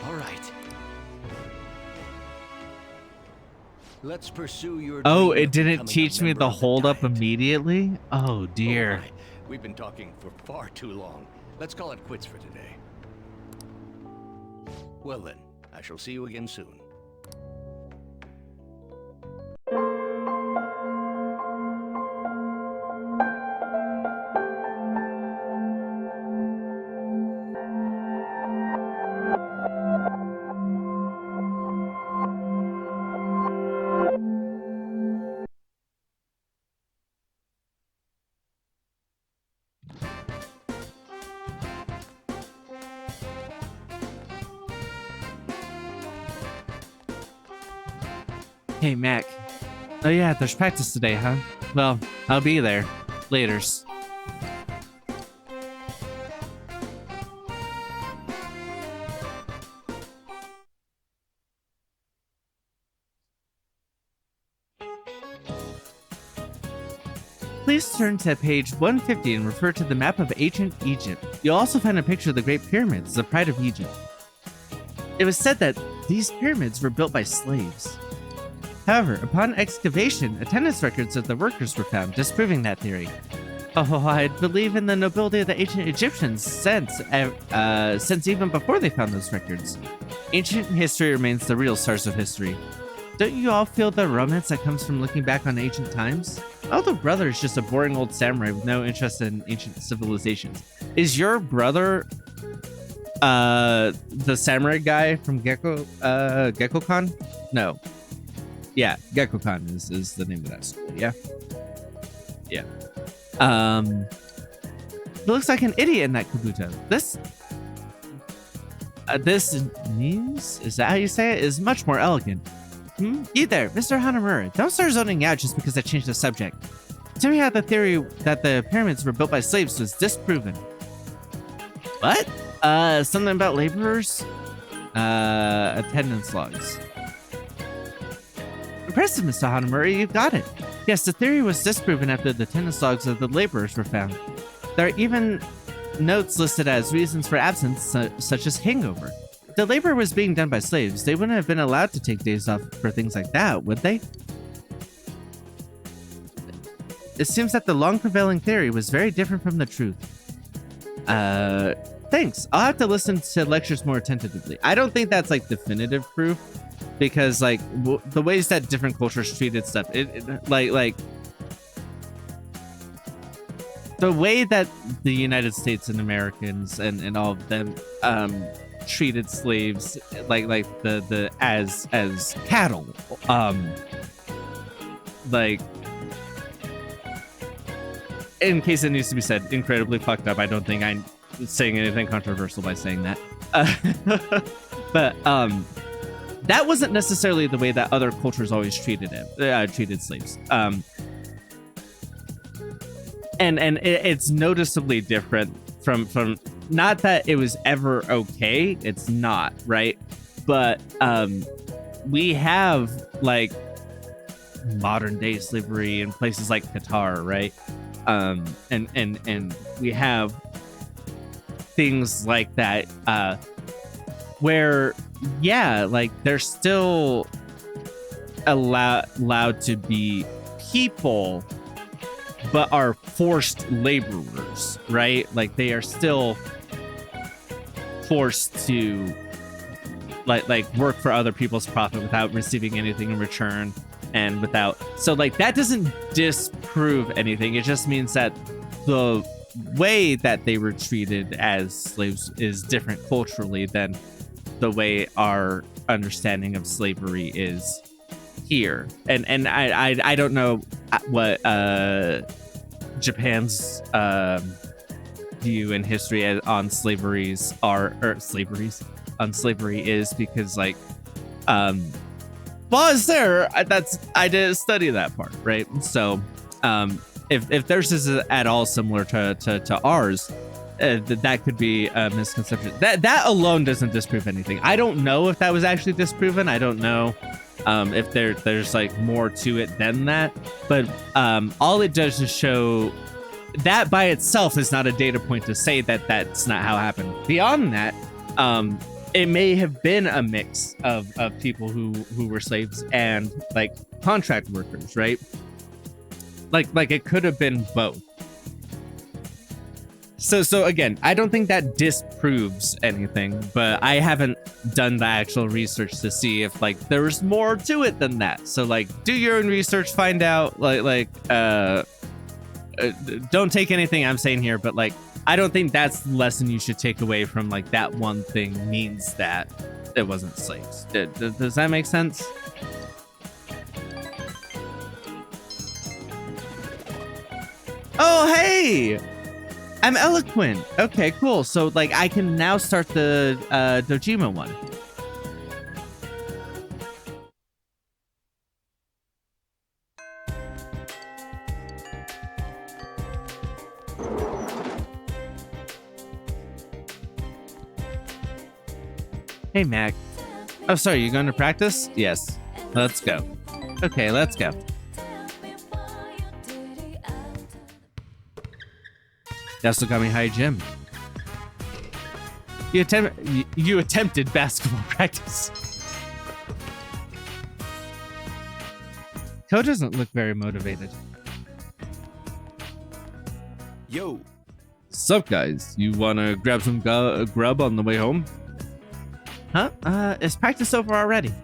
All right. Let's pursue your Oh, dream it of didn't becoming a teach me member the of hold up Diet. immediately? Oh, Oh dear. my. We've been talking for far too long. Let's call it quits for today. Well then, I shall see you again soon. Hey, Mac. Oh yeah, there's practice today, huh? Well, I'll be there. Laters. Please turn to page 150 and refer to the map of ancient Egypt. You'll also find a picture of the Great Pyramids, the pride of Egypt. It was said that these pyramids were built by slaves. However, upon excavation, attendance records of the workers were found, disproving that theory. Oh, I believe in the nobility of the ancient Egyptians since even before they found those records. Ancient history remains the real source of history. Don't you all feel the romance that comes from looking back on ancient times? My older brother is just a boring old samurai with no interest in ancient civilizations. Is your brother the samurai guy from Gekkoukan? No. Yeah, Gekkoukan is the name of that school, yeah? Yeah. He looks like an idiot in that Kabuto. This news, is that how you say it, is much more elegant. You there, Mr. Hanamura, don't start zoning out just because I changed the subject. Tell me how the theory that the pyramids were built by slaves was disproven. What? Something about laborers? Attendance logs. Impressive, Mr. Hanamura, you got it. Yes, the theory was disproven after the attendance logs of the laborers were found. There are even notes listed as reasons for absence, such as hangover. If the labor was being done by slaves, they wouldn't have been allowed to take days off for things like that, would they? It seems that the long prevailing theory was very different from the truth. Thanks. I'll have to listen to lectures more attentively. I don't think that's like definitive proof, because like the ways that different cultures treated stuff, like the way that the United States and Americans and all of them treated slaves like the as cattle, like, in case it needs to be said, incredibly fucked up. I don't think I'm saying anything controversial by saying that, but that wasn't necessarily the way that other cultures always treated slaves. And it's noticeably different from not that it was ever okay. It's not, right? But we have like modern day slavery in places like Qatar, right? And we have things like that where, yeah, like they're still allowed to be people, but are forced laborers, right? Like they are still forced to like work for other people's profit without receiving anything in return, and without, so like that doesn't disprove anything. It just means that the way that they were treated as slaves is different culturally than the way our understanding of slavery is here. And I don't know what Japan's view in history on slavery is, because like well, is there, I didn't study that part, right? So if theirs is at all similar to ours, that could be a misconception. That alone doesn't disprove anything. I don't know if that was actually disproven. I don't know if there's like more to it than that, but all it does is show that by itself is not a data point to say that that's not how it happened. Beyond that, it may have been a mix of people who were slaves and like contract workers, right? Like it could have been both. So again, I don't think that disproves anything, but I haven't done the actual research to see if like there was more to it than that. So like, do your own research, find out. Don't take anything I'm saying here, but like, I don't think that's the lesson you should take away from like that one thing means that it wasn't slaves. Does that make sense? Oh, hey! I'm eloquent. Okay, cool. So like I can now start the Dojima one. Hey, Mac. Oh, sorry, you going to practice? Yes. Let's go. Okay, let's go. Yasogami High Gym. You attempted basketball practice. Ko doesn't look very motivated. Yo. Sup, guys? You wanna grab some grub on the way home? Huh? Is practice over already?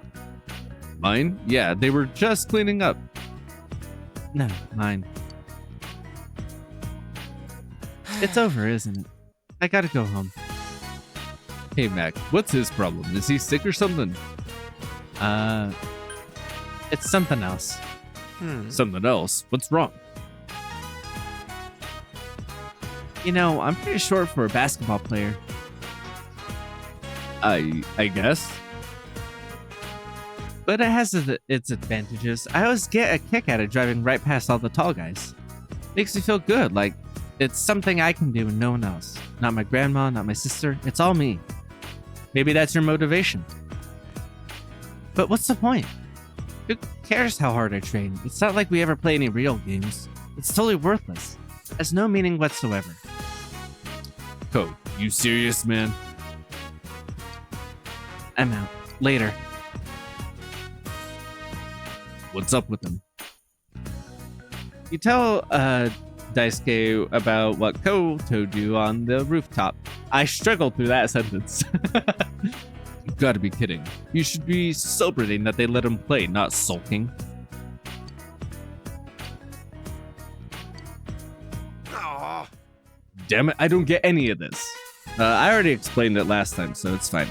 Mine? Yeah, they were just cleaning up. No, mine. It's over, isn't it? I gotta go home. Hey, Mac, what's his problem? Is he sick or something? It's something else. Something else? What's wrong? You know, I'm pretty short for a basketball player. I guess. But it has its advantages. I always get a kick out of driving right past all the tall guys. Makes me feel good, like it's something I can do and no one else. Not my grandma, not my sister, it's all me. Maybe that's your motivation. But what's the point? Who cares how hard I train? It's not like we ever play any real games. It's totally worthless. It has no meaning whatsoever. Ko, you serious, man? I'm out. Later. What's up with him? You tell Daisuke about what Ko told you on the rooftop. I struggled through that sentence. You gotta be kidding. You should be celebrating that they let him play, not sulking. Aw. Damn it, I don't get any of this. I already explained it last time, so it's fine.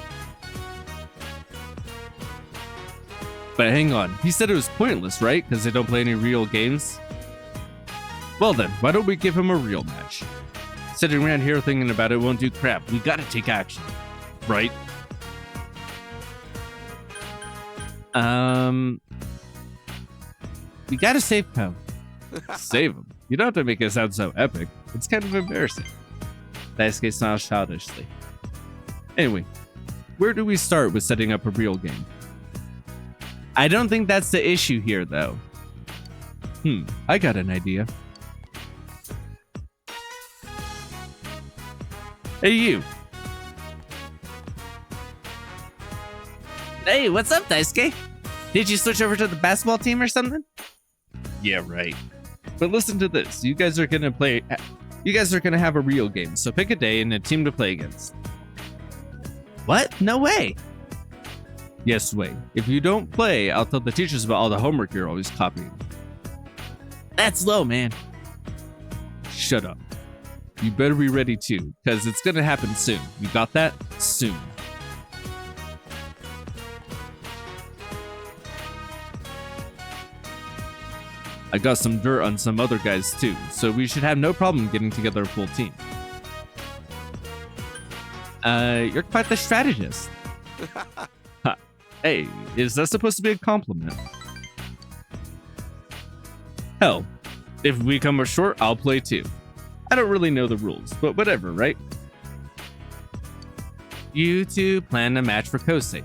But hang on, he said it was pointless, right? Because they don't play any real games? Well then, why don't we give him a real match? Sitting around here thinking about it won't do crap. We gotta take action. Right? We gotta save Ko. Save him? You don't have to make it sound so epic. It's kind of embarrassing. Daisuke smiles childishly. Anyway, where do we start with setting up a real game? I don't think that's the issue here, though. I got an idea. Hey, you. Hey, what's up, Daisuke? Did you switch over to the basketball team or something? Yeah, right. But listen to this. You guys are gonna have a real game, so pick a day and a team to play against. What? No way. Yes, wait. If you don't play, I'll tell the teachers about all the homework you're always copying. That's low, man. Shut up. You better be ready too, because it's gonna happen soon. You got that? Soon. I got some dirt on some other guys too, so we should have no problem getting together a full team. You're quite the strategist. Hey, is that supposed to be a compliment? Hell, if we come up short, I'll play too. I don't really know the rules, but whatever, right? You two plan a match for Kosei.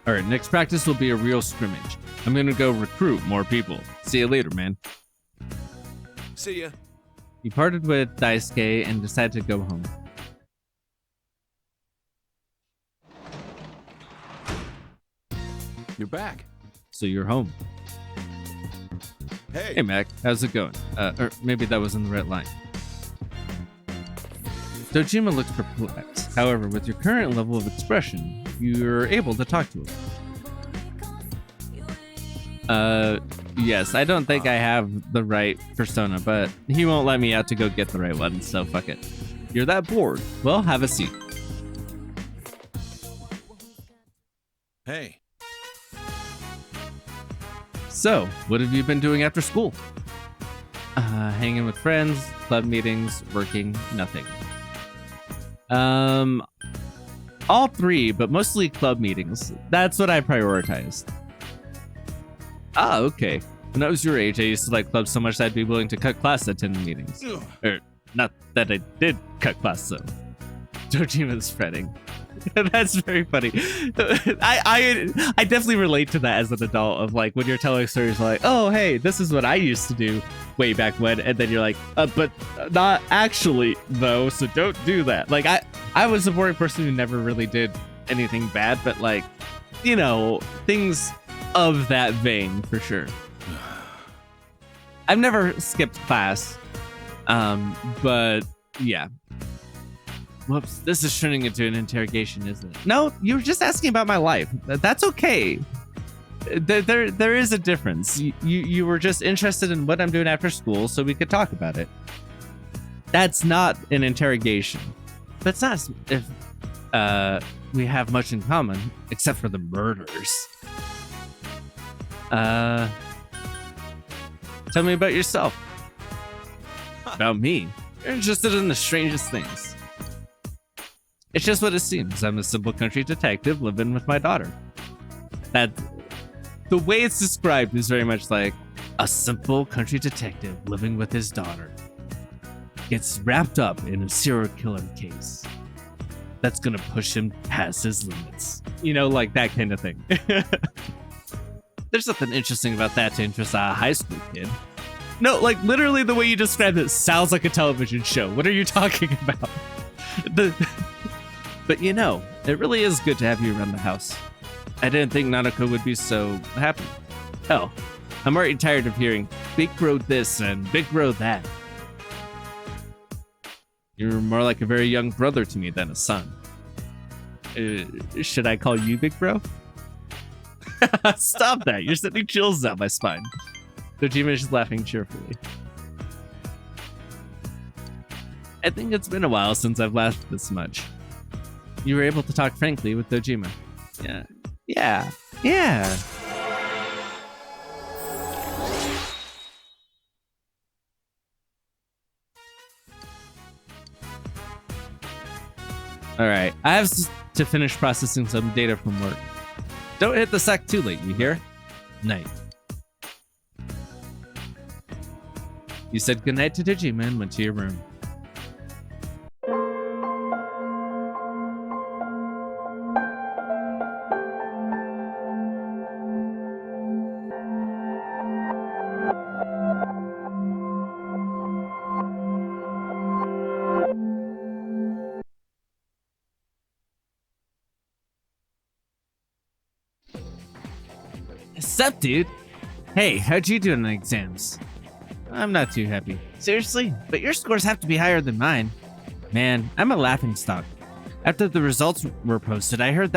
Alright, next practice will be a real scrimmage. I'm gonna go recruit more people. See you later, man. See ya. He parted with Daisuke and decided to go home. You're back. So you're home. Hey, Mac. How's it going? Or maybe that wasn't the right line. Dojima looks perplexed. However, with your current level of expression, you're able to talk to him. Yes, I don't think I have the right persona, but he won't let me out to go get the right one, so fuck it. You're that bored? Well, have a seat. Hey. So, what have you been doing after school? Hanging with friends, club meetings, working, nothing. All three, but mostly club meetings. That's what I prioritized. Ah, okay. When I was your age, I used to like clubs so much that I'd be willing to cut class to attend the meetings. Or, not that I did cut class, though. Dojima's fretting. That's very funny. I definitely relate to that as an adult of like when you're telling stories like, oh, hey, this is what I used to do way back when. And then you're like, but not actually, though. So don't do that. Like I was a boring person who never really did anything bad, but like, you know, things of that vein for sure. I've never skipped class. But yeah. Whoops, this is turning into an interrogation, isn't it? No, you were just asking about my life. That's okay. There is a difference. You were just interested in what I'm doing after school, so we could talk about it. That's not an interrogation. But it's not if we have much in common, except for the murders. Tell me about yourself. About me? You're interested in the strangest things. It's just what it seems. I'm a simple country detective living with my daughter. That the way it's described is very much like a simple country detective living with his daughter gets wrapped up in a serial killer case that's gonna push him past his limits. You know, like that kind of thing. There's nothing interesting about that to interest a high school kid. No, like literally the way you described it sounds like a television show. What are you talking about? But you know, it really is good to have you around the house. I didn't think Nanako would be so happy. Hell, I'm already tired of hearing Big Bro this and Big Bro that. You're more like a very young brother to me than a son. Should I call you Big Bro? Stop that, you're sending chills down my spine. Dojima is laughing cheerfully. I think it's been a while since I've laughed this much. You were able to talk frankly with Dojima. Yeah. All right, I have to finish processing some data from work. Don't hit the sack too late, you hear? Night. You said goodnight to Dojima and went to your room. Sup, dude? Hey, how'd you do in the exams? I'm not too happy. Seriously? But your scores have to be higher than mine. Man, I'm a laughingstock. After the results were posted, I heard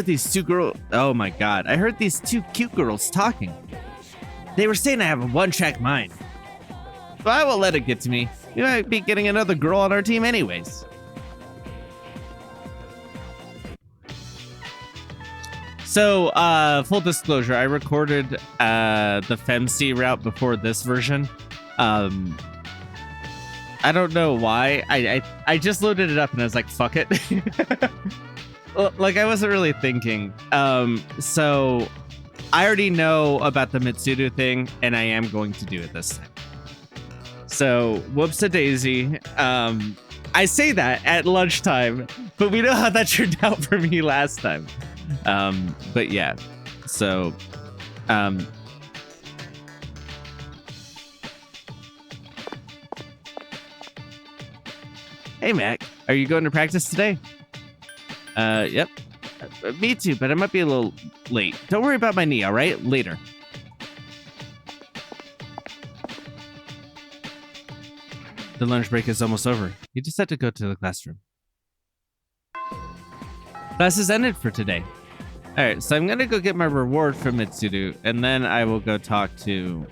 these two girls. Oh my god, I heard these two cute girls talking. They were saying I have a one-track mind. But I won't let it get to me. You might be getting another girl on our team anyways. So, full disclosure, I recorded the FemC route before this version. I don't know why. I just loaded it up and I was like, fuck it. Like, I wasn't really thinking. So, I already know about the Mitsudo thing, and I am going to do it this time. So, whoops a daisy. I say that at lunchtime, but we know how that turned out for me last time. But yeah, so, hey Mac, are you going to practice today? Yep. Me too, but I might be a little late. Don't worry about my knee, all right? Later. The lunch break is almost over. You just have to go to the classroom. Class is ended for today. All right, so I'm gonna go get my reward from Mitsudo, and then I will go talk to...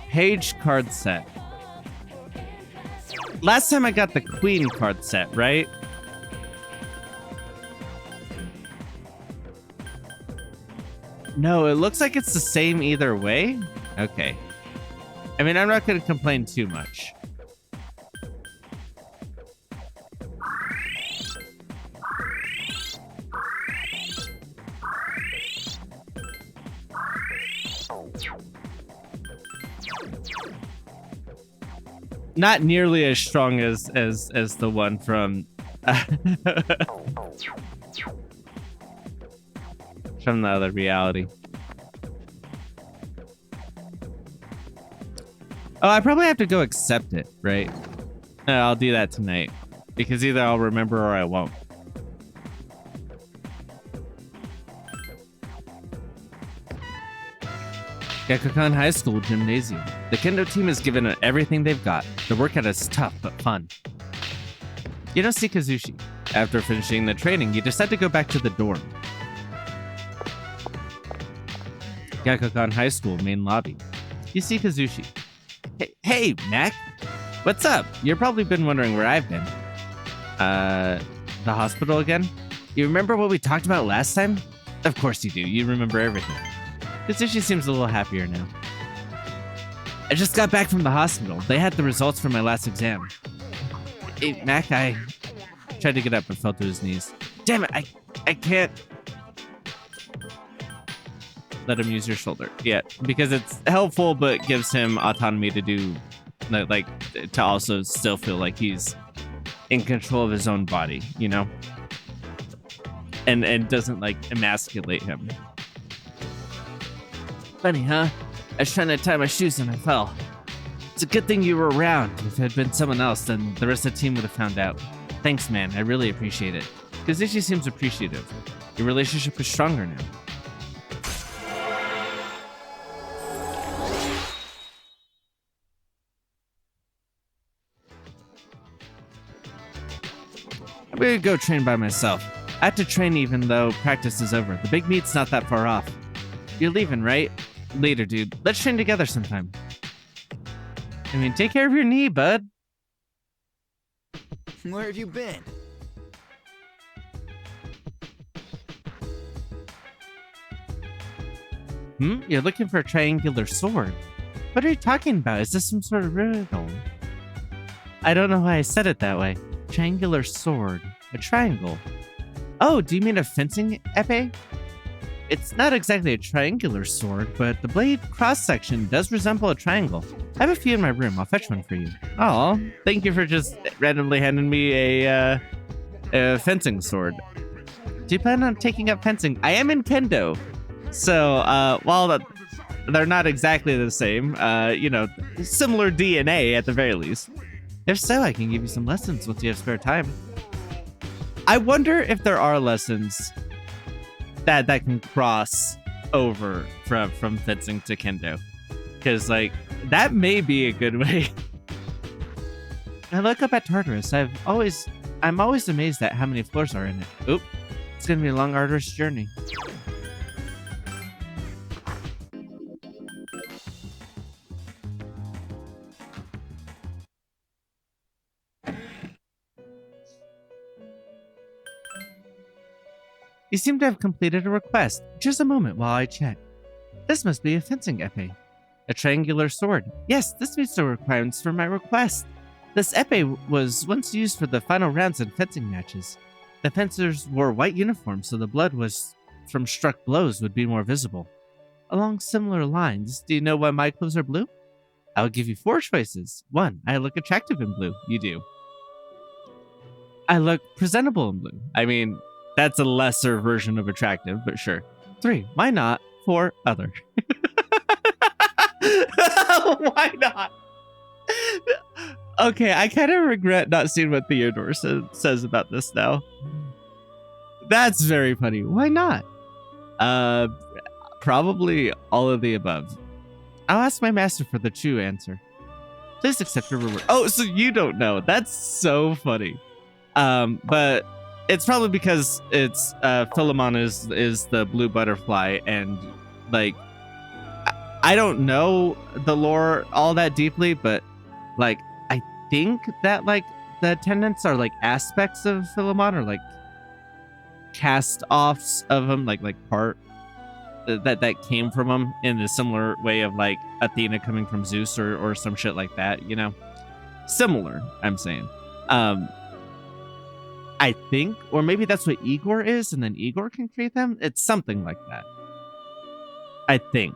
Page card set. Last time I got the Queen card set, right? No, it looks like it's the same either way. Okay. I mean, I'm not going to complain too much. Not nearly as strong as the one from from the other reality. Oh, I probably have to go accept it, right? I'll do that tonight because either I'll remember or I won't. Gakukan High School Gymnasium. The kendo team has given it everything they've got. The workout is tough but fun. You don't see Kazushi. After finishing the training, you decide to go back to the dorm. Gakukan High School main lobby. You see Kazushi. Hey, Mac. What's up? You've probably been wondering where I've been. The hospital again? You remember what we talked about last time? Of course you do. You remember everything. Kazushi seems a little happier now. I just got back from the hospital. They had the results from my last exam. Hey, Mac, I tried to get up but fell to his knees. Damn it, I can't let him use your shoulder yet because it's helpful but gives him autonomy to do, like, to also still feel like he's in control of his own body, you know? And doesn't, like, emasculate him. Funny, huh? I was trying to tie my shoes and I fell. It's a good thing you were around. If it had been someone else, then the rest of the team would have found out. Thanks, man. I really appreciate it. Kazushi seems appreciative. Your relationship is stronger now. I'm gonna go train by myself. I have to train even though practice is over. The big meet's not that far off. You're leaving, right? Later, dude. Let's train together sometime. I mean, take care of your knee, bud. Where have you been? You're looking for a triangular sword. What are you talking about? Is this some sort of riddle? I don't know why I said it that way. Triangular sword. A triangle. Oh, do you mean a fencing epee? It's not exactly a triangular sword, but the blade cross-section does resemble a triangle. I have a few in my room. I'll fetch one for you. Oh, thank you for just randomly handing me a fencing sword. Do you plan on taking up fencing? I am in kendo. So, while they're not exactly the same, you know, similar DNA at the very least. If so, I can give you some lessons once you have spare time. I wonder if there are lessons that can cross over from fencing to kendo, because like that may be a good way. I look up at Tartarus. I'm always amazed at how many floors are in it. Oop, it's gonna be a long, arduous journey. You seem to have completed a request. Just a moment while I check. This must be a fencing epee. A triangular sword. Yes, this meets the requirements for my request. This epee was once used for the final rounds in fencing matches. The fencers wore white uniforms so the blood from struck blows would be more visible. Along similar lines, do you know why my clothes are blue? I will give you 4 choices. 1, I look attractive in blue. You do. I look presentable in blue. I mean, that's a lesser version of attractive, but sure. 3, why not? 4, other. Why not? Okay, I kind of regret not seeing what Theodore says about this now. That's very funny. Why not? Probably all of the above. I'll ask my master for the true answer. Please accept your reward. Oh, so you don't know. That's so funny. But it's probably because it's Philemon is the blue butterfly, and like I don't know the lore all that deeply, but like I think that like the attendants are like aspects of Philemon, or like cast offs of him, like part that came from him in a similar way of like Athena coming from Zeus or some shit like that, you know? Similar, I'm saying. I think, or maybe that's what Igor is, and then Igor can create them. It's something like that. I think.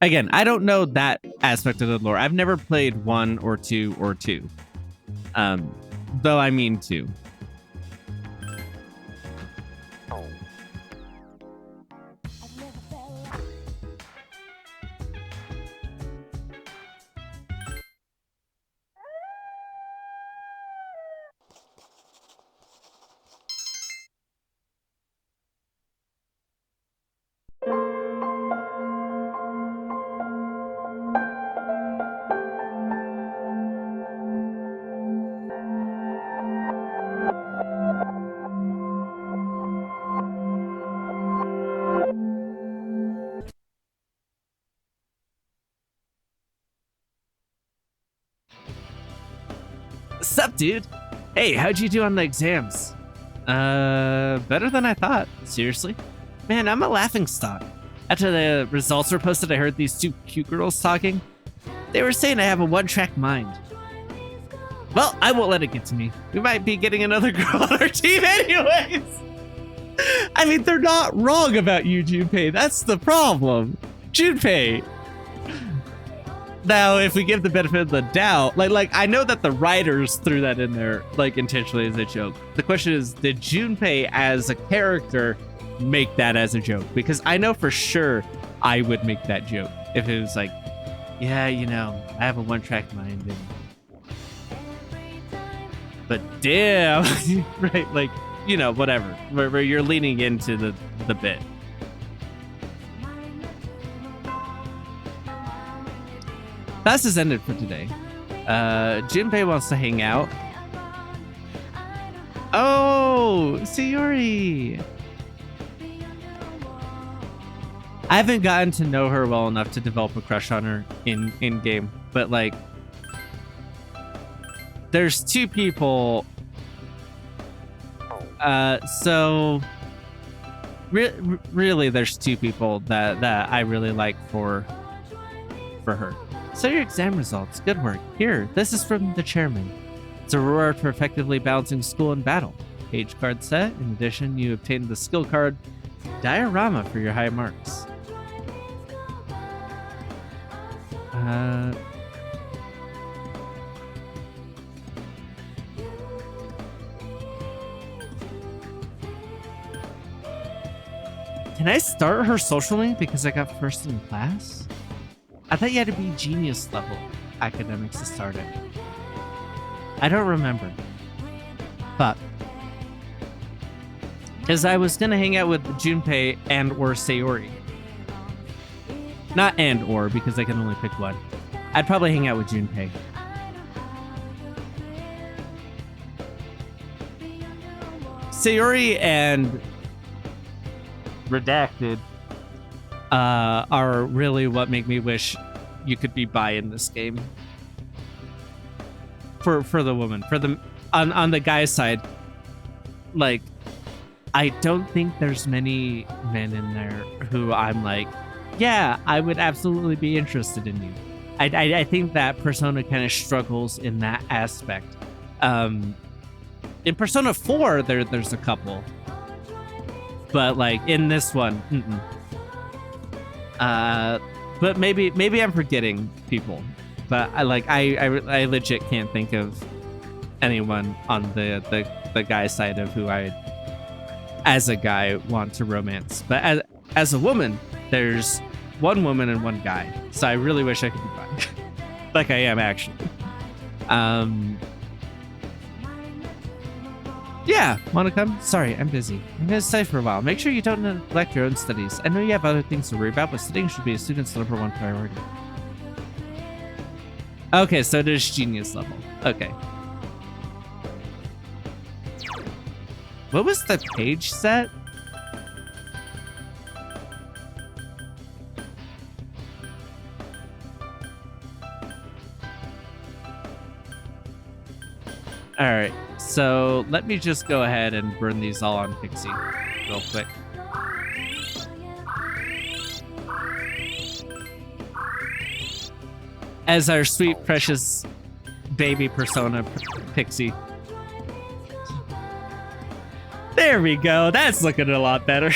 Again, I don't know that aspect of the lore. I've never played 1 or 2 or 2. Though I mean to. Sup, dude? Hey, how'd you do on the exams? Better than I thought. Seriously? Man, I'm a laughingstock. After the results were posted, I heard these 2 cute girls talking. They were saying I have a one-track mind. Well, I won't let it get to me. We might be getting another girl on our team anyways. I mean, they're not wrong about you, Junpei. That's the problem. Junpei. Now, if we give the benefit of the doubt, like I know that the writers threw that in there, like intentionally as a joke. The question is, did Junpei as a character make that as a joke? Because I know for sure I would make that joke if it was like, yeah, you know, I have a one-track mind. But damn, right? Like, you know, whatever. Where you're leaning into the bit. Class has ended for today. Junpei wants to hang out. Oh, Sayori. I haven't gotten to know her well enough to develop a crush on her in game, but like, there's 2 people. So really, there's 2 people that I really like for her. So your exam results, good work. Here, this is from the chairman. It's a reward for effectively balancing school and battle. Page card set. In addition, you obtained the skill card Diorama for your high marks. Can I start her social link because I got first in class? I thought you had to be genius level academics to start it. I don't remember. But because I was gonna hang out with Junpei and or Sayori. Not and or, because I can only pick one. I'd probably hang out with Junpei. Sayori and Redacted are really what make me wish you could be bi in this game. For the woman, for the on the guy's side, like, I don't think there's many men in there who I'm like, yeah, I would absolutely be interested in you. I think that Persona kind of struggles in that aspect. In Persona 4, there's a couple. But like in this one, but maybe I'm forgetting people. But I legit can't think of anyone on the guy side of who I, as a guy, want to romance. But as a woman, there's one woman and one guy. So I really wish I could be bi, like I am actually. Yeah, wanna come? Sorry, I'm busy. I'm gonna stay for a while. Make sure you don't neglect your own studies. I know you have other things to worry about, but studying should be a student's #1 priority. Okay, so there's genius level. Okay. What was the page set? Alright, So let me just go ahead and burn these all on Pixie real quick. As our sweet, precious baby persona, Pixie. There we go. That's looking a lot better.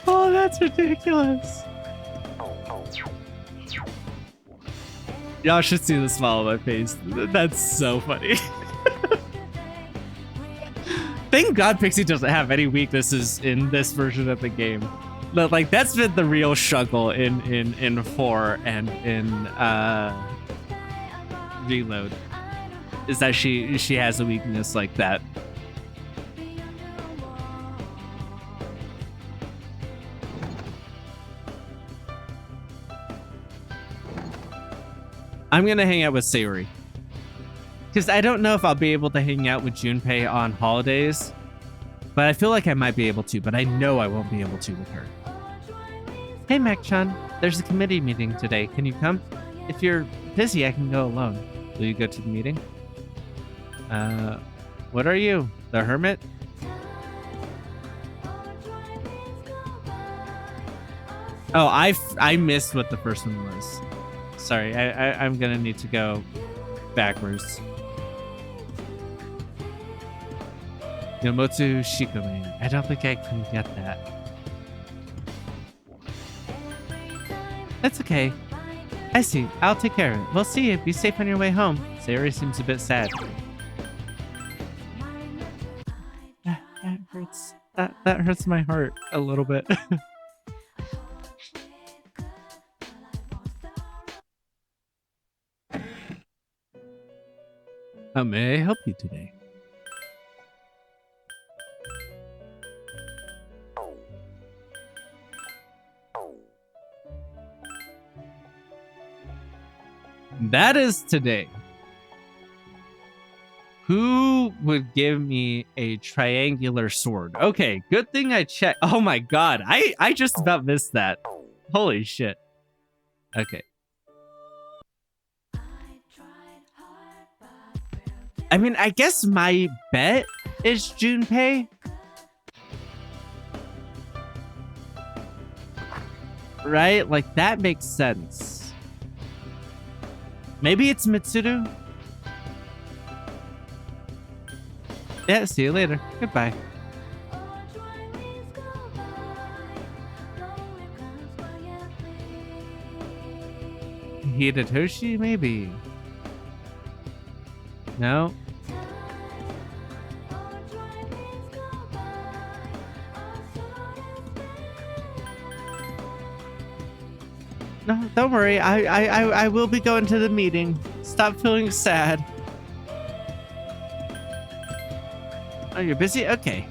Oh, that's ridiculous. Y'all should see the smile on my face. That's so funny. Thank God Pixie doesn't have any weaknesses in this version of the game. But, like, that's been the real struggle in 4 and in Reload. Is that she has a weakness like that. I'm gonna hang out with Sayori. Because I don't know if I'll be able to hang out with Junpei on holidays. But I feel like I might be able to, but I know I won't be able to with her. Hey, Mac-chan. There's a committee meeting today. Can you come? If you're busy, I can go alone. Will you go to the meeting? What are you? The hermit? Oh, I missed what the first one was. Sorry, I'm gonna need to go backwards. Yomotsu Shikume. I don't think I can get that. That's okay. I see. I'll take care of it. We'll see you. Be safe on your way home. Sayori seems a bit sad. That hurts. That hurts my heart a little bit. How may I help you today? That is today. Who would give me a triangular sword? Okay, good thing I checked. Oh my god, I just about missed that. Holy shit. Okay. I mean, I guess my bet is Junpei. Right? Like, that makes sense. Maybe it's Mitsuru? Yeah, see you later. Goodbye. Hidetoshi, maybe? No? No, don't worry. I will be going to the meeting. Stop feeling sad. Oh, you're busy? Okay.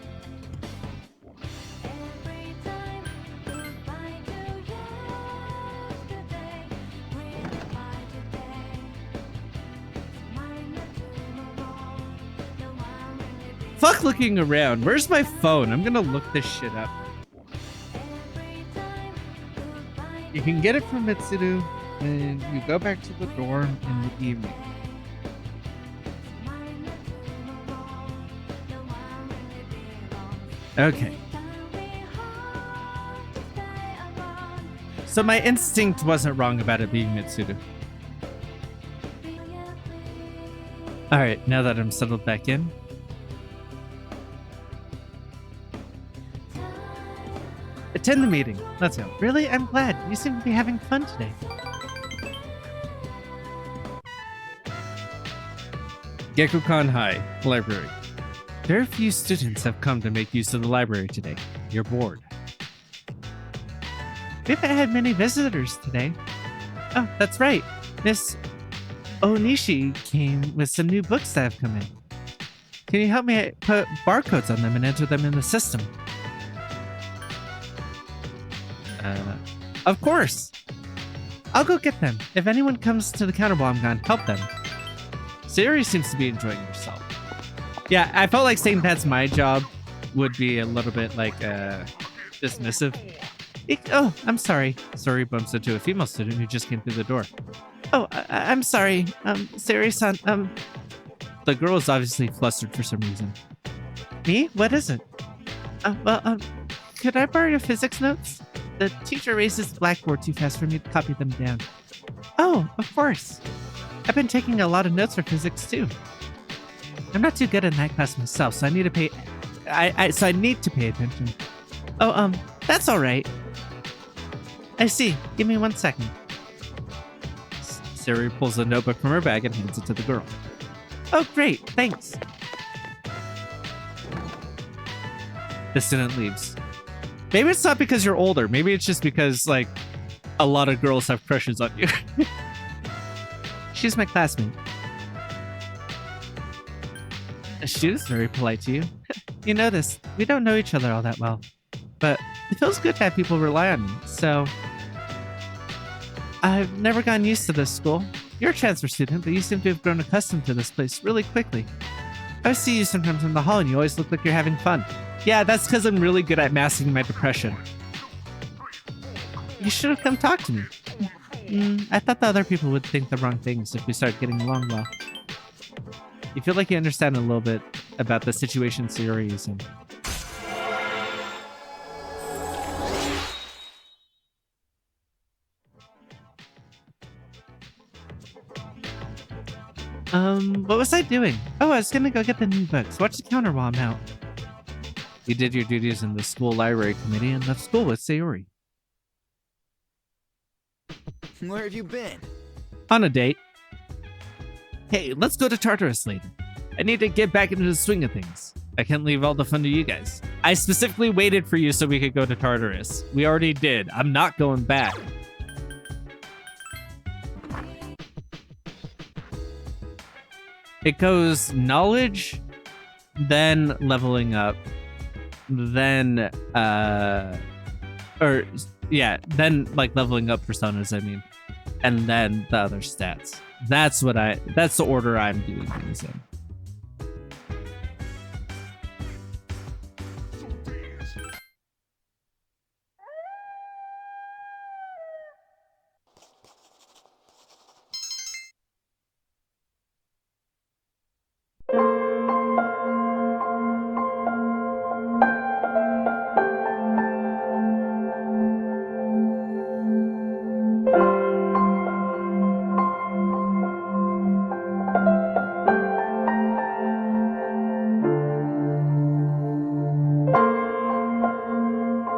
Fuck looking around. Where's my phone? I'm gonna look this shit up. You can get it from Mitsuru, and you go back to the dorm in the evening. Okay. So my instinct wasn't wrong about it being Mitsuru. Alright, now that I'm settled back in. Attend the meeting. Let's go. Really? I'm glad. You seem to be having fun today. Gekukan High, library. Very few students have come to make use of the library today. You're bored. We haven't had many visitors today. Oh, that's right. Miss Onishi came with some new books that have come in. Can you help me put barcodes on them and enter them in the system? Of course. I'll go get them. If anyone comes to the counter while I'm gone, help them. Sayori seems to be enjoying herself. Yeah, I felt like saying that's my job would be a little bit like dismissive. Oh, I'm sorry. Suri bumps into a female student who just came through the door. Oh, I'm sorry. Sari-san, The girl is obviously flustered for some reason. Me? What is it? Could I borrow your physics notes? The teacher raises the blackboard too fast for me to copy them down. Oh, of course. I've been taking a lot of notes for physics too. I'm not too good in that class myself, so I need to pay attention. Oh, that's all right. I see. Give me 1 second. Siri pulls a notebook from her bag and hands it to the girl. Oh, great. Thanks. The student leaves. Maybe it's not because you're older. Maybe it's just because, like, a lot of girls have crushes on you. She's my classmate. She was very polite to you. You know this. We don't know each other all that well. But it feels good to have people rely on me, so... I've never gotten used to this school. You're a transfer student, but you seem to have grown accustomed to this place really quickly. I see you sometimes in the hall and you always look like you're having fun. Yeah, that's because I'm really good at masking my depression. You should have come talk to me. I thought the other people would think the wrong things if we start getting along well. You feel like you understand a little bit about the situation Sayori is in. What was I doing? Oh, I was gonna go get the new books. Watch the counter while I'm out. You did your duties in the school library committee and left school with Sayori. Where have you been? On a date. Hey, let's go to Tartarus later. I need to get back into the swing of things. I can't leave all the fun to you guys. I specifically waited for you so we could go to Tartarus. We already did. I'm not going back. It goes knowledge, then leveling up, then then like leveling up personas, I mean, and then the other stats. That's the order I'm doing things in.